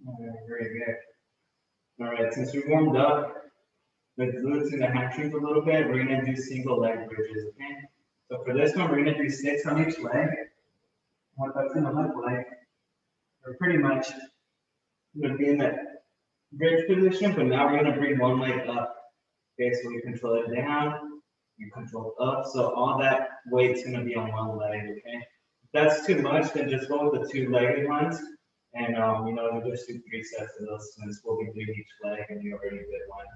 All right, very good. All right, since we warmed up the glutes and the hamstrings a little bit, we're going to do single leg bridges, okay? So for this one, we're going to do 6 on each leg. What that's going to look like, we're pretty much going to be in that bridge position, but now we're going to bring one leg up. Okay, so we control it down, you control up, so all that weight's going to be on one leg, okay? that's too much, then just go with the 2-legged ones. And, you know, we'll just do 3 sets of those since we'll be doing each leg and you already did one.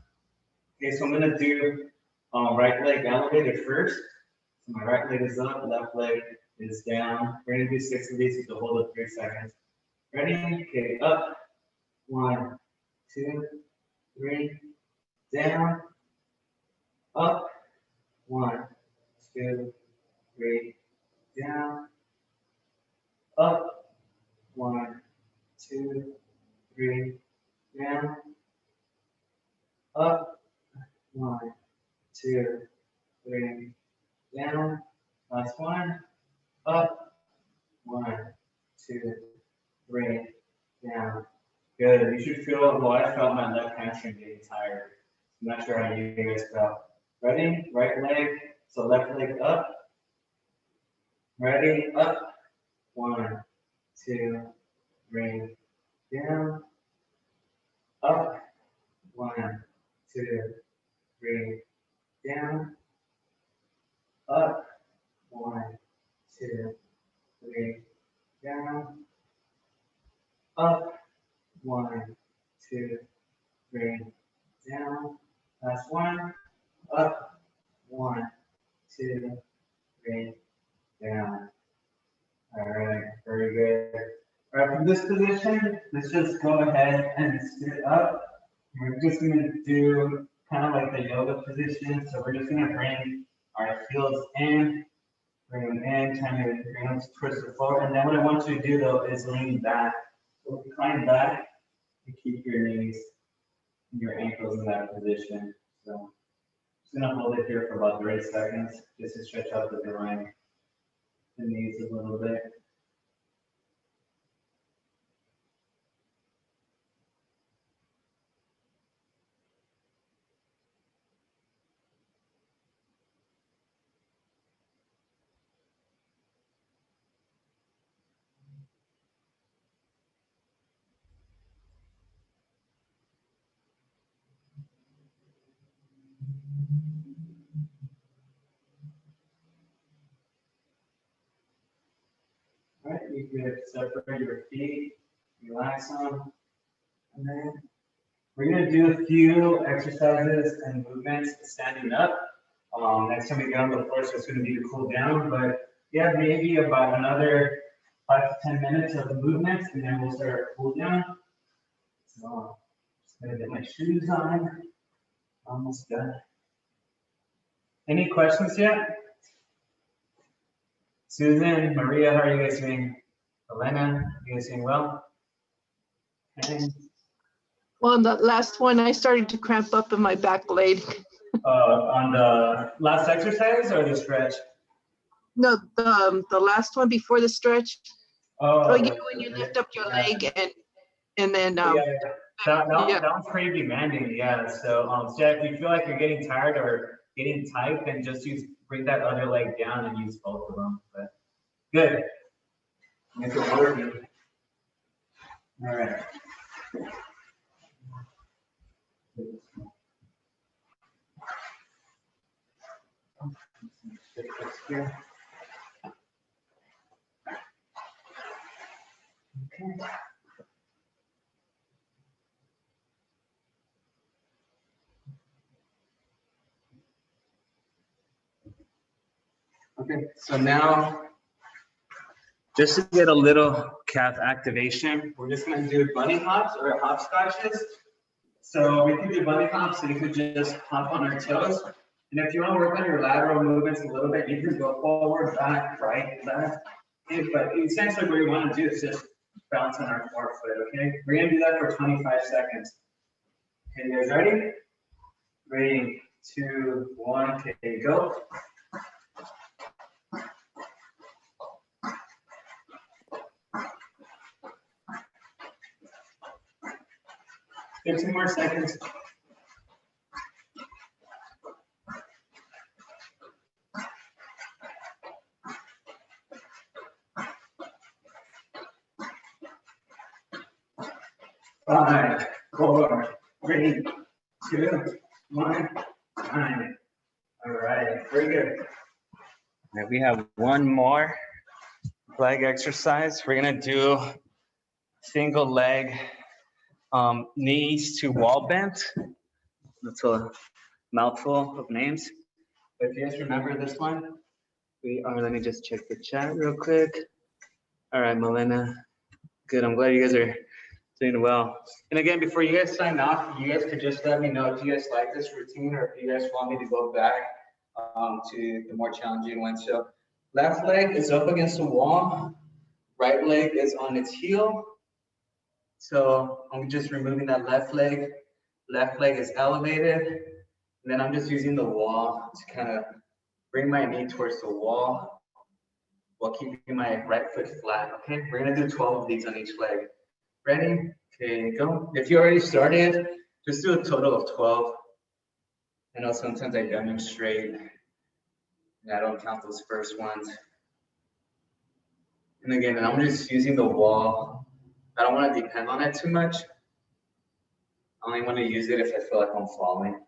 Okay, so I'm gonna do right leg elevated first. So my right leg is up, left leg is down. We're gonna do 6 of these to hold it 3 seconds. Ready? Okay, up. 1, 2, 3, down, up. 1, 2, 3, down, up. 1, 2, 3, down, up. 1, 2, 3, down. Last one. Up. 1, 2, 3, down. Good. You should feel, well, I felt my left hamstring getting tired. I'm not sure how you guys felt. Ready? Right leg. So left leg up. Ready? Up. 1, 2, 3, down. Up. 1, 2, 3, down. Up. 1, 2, 3, down. Up. 1, 2, 3, down. Last one. Up. 1, 2, 3, down. All right, very good. All right, from this position, let's just go ahead and sit up. We're just gonna do kind of like the yoga position. So we're just gonna bring our heels in, bring them in, trying to bring them towards the floor. And then what I want you to do though is lean back. So recline back and keep your knees and your ankles in that position. So just gonna hold it here for about 30 seconds, just to stretch out the groin, the knees a little bit. All right, you can separate your feet, relax them, and then we're gonna do a few exercises and movements standing up. Next time we get on the floor, so it's gonna be to cool down, but yeah, maybe about another 5 to 10 minutes of movements, and then we'll start our cool down. So just gonna get my shoes on. Almost done. Any questions yet? Susan, Maria, how are you guys doing? Elena, you guys doing well? Okay.
Well, the last one, I started to cramp up in my back leg.
On the last exercise or the stretch?
No, the last one before the stretch.
Oh,
You know, when you lift up your leg and then
That one's pretty demanding, yeah. So Jack, if you feel like you're getting tired or getting tight, then just bring that other leg down and use both of them. But good. Make it working. All right. Okay. Okay, so now, just to get a little calf activation, we're just gonna do bunny hops or hopscotches. So we can do bunny hops, so you could just hop on our toes. And if you want to work on your lateral movements a little bit, you can go forward, back, right, left. Okay, but essentially what you want to do is just bounce on our forefoot, okay? We're gonna do that for 25 seconds. Okay, you guys ready? 3, 2, 1, okay, go. Give 2 more seconds. Five, 4, 3, 2, 1, time. All right, very good.
All right, we have one more.
leg exercise. We're gonna do single leg, knees to wall bent. That's a mouthful of names. But if you guys remember this one, we are, let me just check the chat real quick. All right, Melina, good. I'm glad you guys are doing well. And again, before you guys sign off, you guys could just let me know if you guys like this routine or if you guys want me to go back to the more challenging one. So left leg is up against the wall, right leg is on its heel. So I'm just removing that left leg is elevated, and then I'm just using the wall to kind of bring my knee towards the wall while keeping my right foot flat, okay? We're gonna do 12 of these on each leg. Ready? Okay, go. If you already started, just do a total of 12. I know sometimes I demonstrate, and I don't count those first ones. And again, I'm just using the wall. I don't want to depend on it too much. I only want to use it if I feel like I'm falling.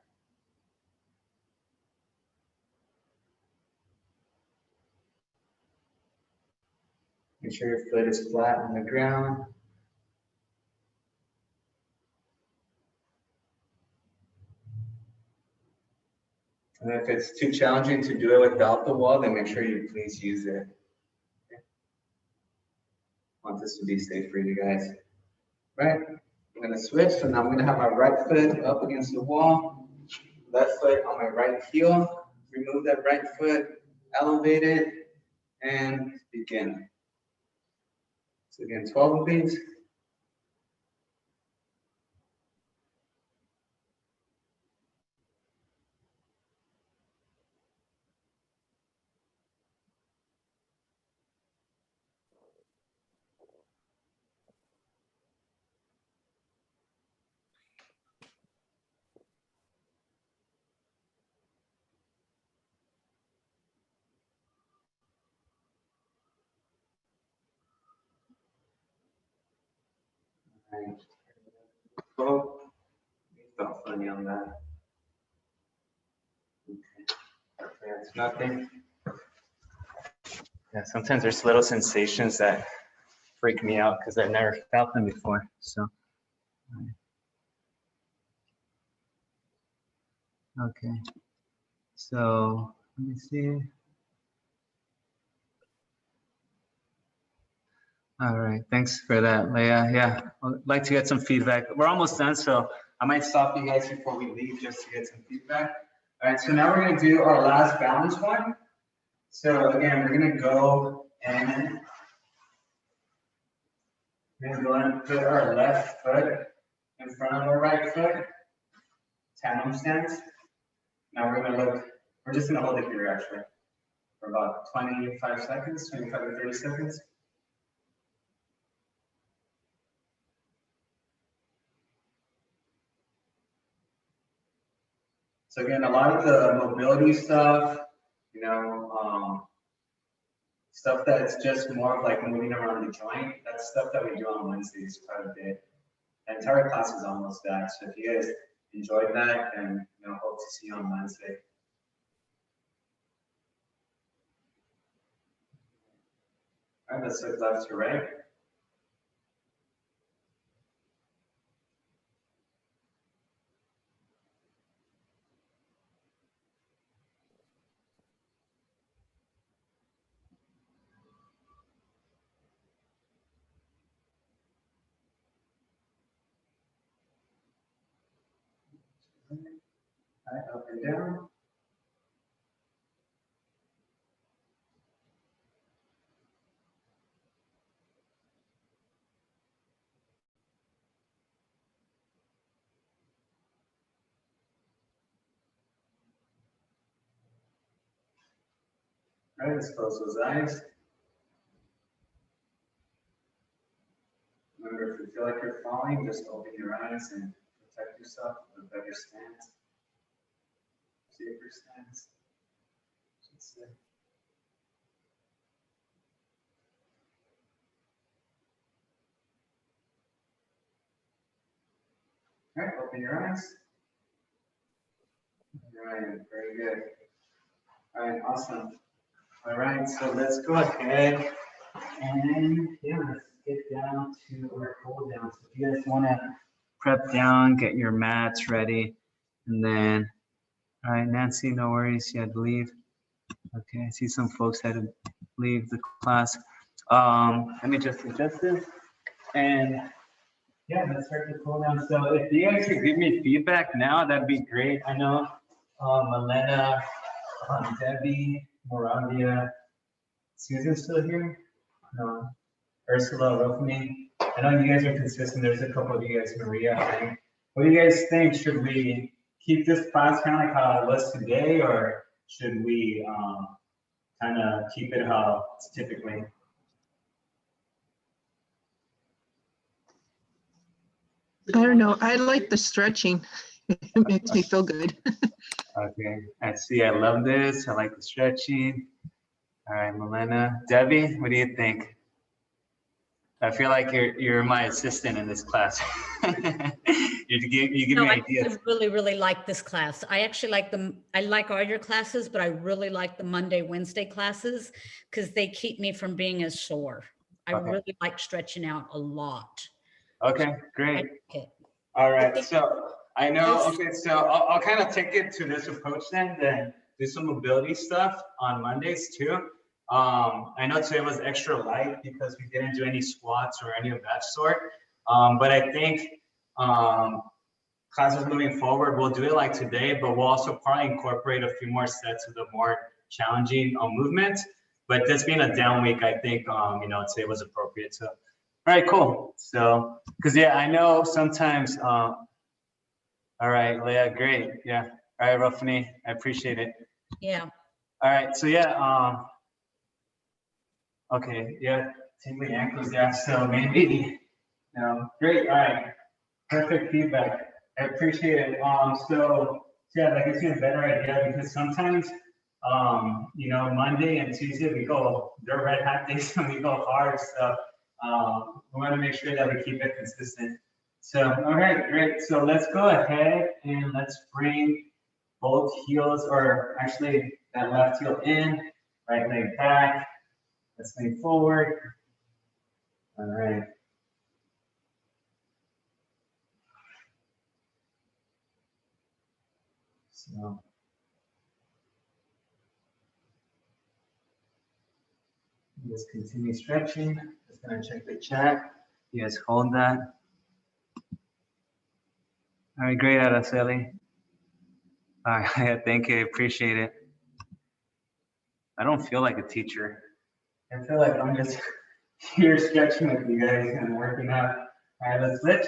Make sure your foot is flat on the ground. And if it's too challenging to do it without the wall, then make sure you please use it. Okay. I want this to be safe for you guys. Right, I'm gonna switch. So now I'm gonna have my right foot up against the wall, left foot on my right heel. Remove that right foot, elevate it, and begin. So again, 12 of these. Right. Oh, you felt funny on that. Okay, that's nothing. Yeah, sometimes there's little sensations that freak me out because I've never felt them before. So, okay. So let me see. All right, thanks for that, Leah. Yeah, I'd like to get some feedback. We're almost done, so I might stop you guys before we leave just to get some feedback. All right, so now we're gonna do our last balance one. So again, we're gonna go and put our left foot in front of our right foot, tandem stance. Now we're gonna look, we're just gonna hold it here actually for about 25 seconds, 25 to 30 seconds. So again, a lot of the mobility stuff, you know, stuff that's just more of like moving around the joint, that's stuff that we do on Wednesdays quite a bit. The entire class is almost that. So if you guys enjoyed that, and hope to see you on Wednesday. All right, let's look left to right. All right, up and down. All right, let's close those eyes. Remember, if you feel like you're falling, just open your eyes and protect yourself with a better stance. Safer stance, I should say. All right, open your eyes. All right, very good. All right, awesome. All right, so let's go ahead and yeah, let's get down to our cool down. So if you guys want to prep down, get your mats ready, and then, all right, Nancy, no worries, you had to leave. Okay, I see some folks had to leave the class. Let me just adjust this, and yeah, let's start the cool down. So if you guys could give me feedback now, that'd be great. I know Elena, Debbie, Moravia, Susan's still here. No, Ursula, Rofni. I know you guys are consistent. There's a couple of you guys, Maria. I think. What do you guys think? Should we keep this class kind of like how it was today, or should we kind of keep it how it's typically?
I don't know. I like the stretching. It makes me feel good.
Okay, I see. I love this. I like the stretching. All right, Milena. Debbie, what do you think? I feel like you're my assistant in this class. you give me ideas.
I really like this class. I actually like them. I like all your classes, but I really like the Monday, Wednesday classes because they keep me from being as sore. I really like stretching out a lot.
Okay, great. All right, so I know, okay, so I'll kind of take it to this approach then do some mobility stuff on Mondays too. I know today was extra light because we didn't do any squats or any of that sort. But I think classes moving forward, we'll do it like today, but we'll also probably incorporate a few more sets of the more challenging movements. But this being a down week, I think, today was appropriate. So, all right, cool. So, because yeah, I know sometimes, all right, Leah, great. Yeah. All right, Ruffini, I appreciate it.
Yeah.
All right, so yeah, okay, yeah, tingling ankles, yeah, so maybe, great, all right, perfect feedback, I appreciate it. So yeah, that gives me a better idea because sometimes, Monday and Tuesday they're red hat days and we go hard, so we want to make sure that we keep it consistent. So, all right, great, so let's go ahead and let's bring both heels, or actually that left heel in, right leg back. Let's lean forward. All right. So just continue stretching. Just gonna check the chat. You guys hold that. All right, great, Araceli. All right, thank you, I appreciate it. I don't feel like a teacher. I feel like I'm just here stretching with you guys and working out. All right, let's switch.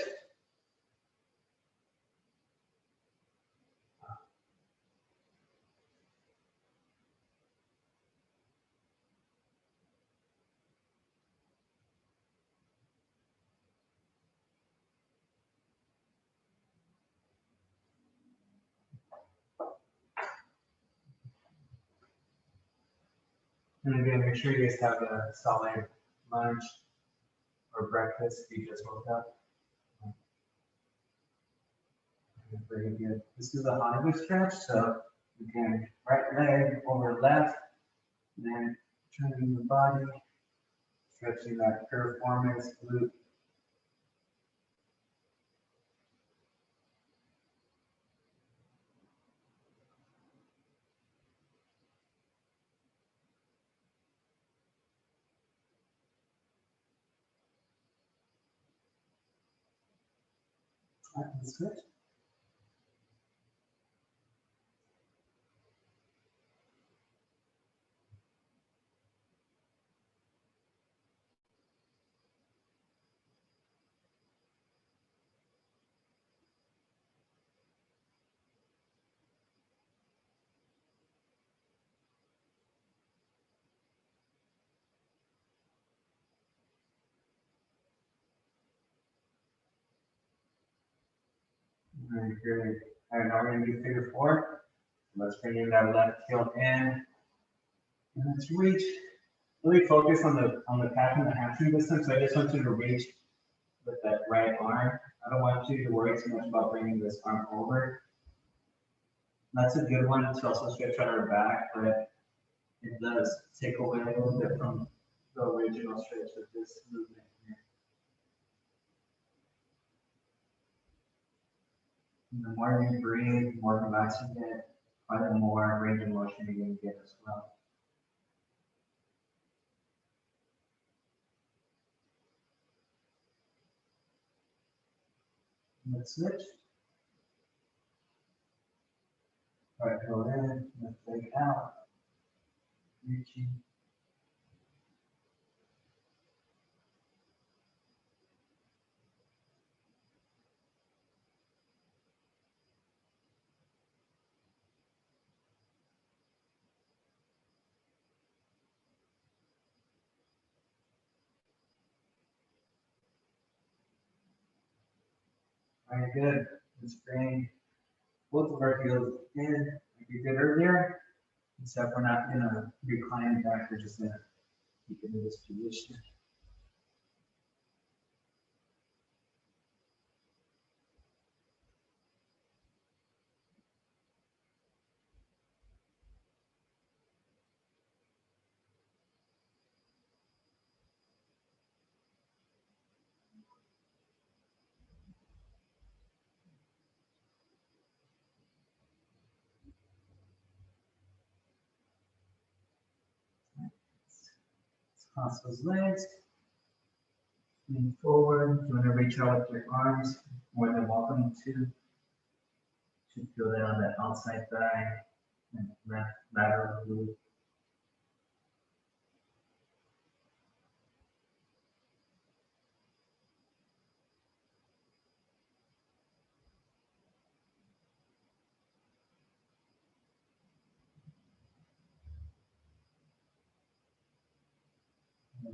And again, make sure you guys have a solid lunch or breakfast if you just woke up. Very good. This is a Hanukkah stretch, so again, right leg over left, and then turning the body, stretching that piriformis glute. That's good. Very good. All right, now we're going to do figure four. Let's bring in that left heel in. And let's reach. Really focus on the calf and the hamstring distance. So I just want you to reach with that right arm. I don't want you to worry too much about bringing this arm over. That's a good one to also stretch out our back, but it does take away a little bit from the original stretch of this movement here. And the more you breathe, the more relaxed you get, the more range of motion you're going to get as well. Let's switch. Right, go in, left leg out, reaching. All right, good. Let's bring both of our heels in like we did earlier, except we're not gonna recline back, we're just gonna keep it in this position. Let's cross those legs. Lean forward. If you want to reach out with your arms, more than welcome to. Should feel that on that outside thigh and left lateral glute.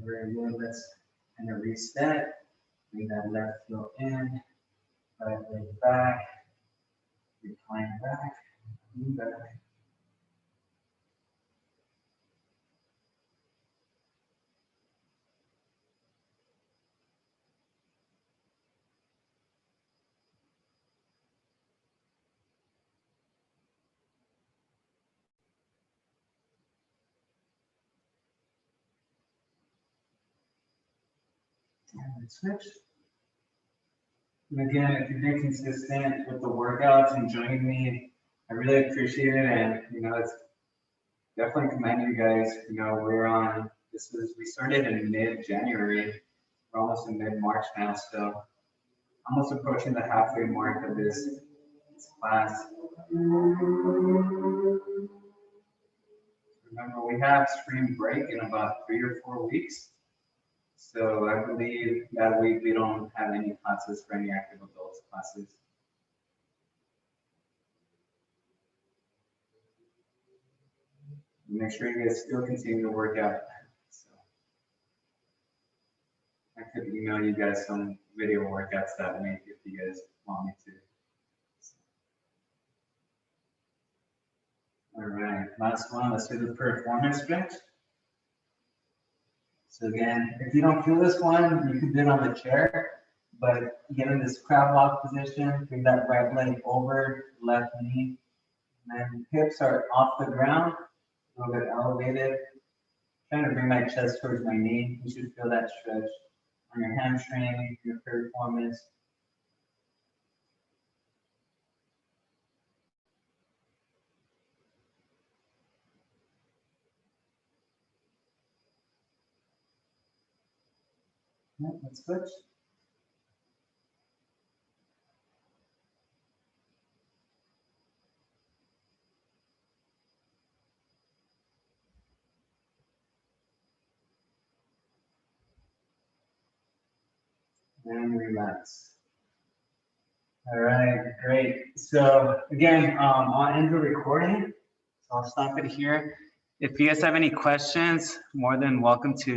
Very good. Let's kind of reset. Bring that left heel in, right leg back, recline back, lean back. And switch. And again, if you've been consistent with the workouts and joining me, I really appreciate it. And it's definitely commend you guys. We started in mid-January. We're almost in mid-March now, so almost approaching the halfway mark of this class. Remember, we have spring break in about 3 or 4 weeks. So I believe that week we don't have any classes for any active adults classes. Make sure you guys still continue to work out. So I could email you guys some video workouts that week if you guys want me to. All right, last one, let's do the performance stretch. So again, if you don't feel this one, you can do it on the chair, but get in this crab walk position, bring that right leg over, left knee, and then hips are off the ground, a little bit elevated. Trying to bring my chest towards my knee. You should feel that stretch on your hamstring, your piriformis. Yeah, let's switch. And relax. All right, great. So again, I'll end the recording. So I'll stop it here. If you guys have any questions, more than welcome to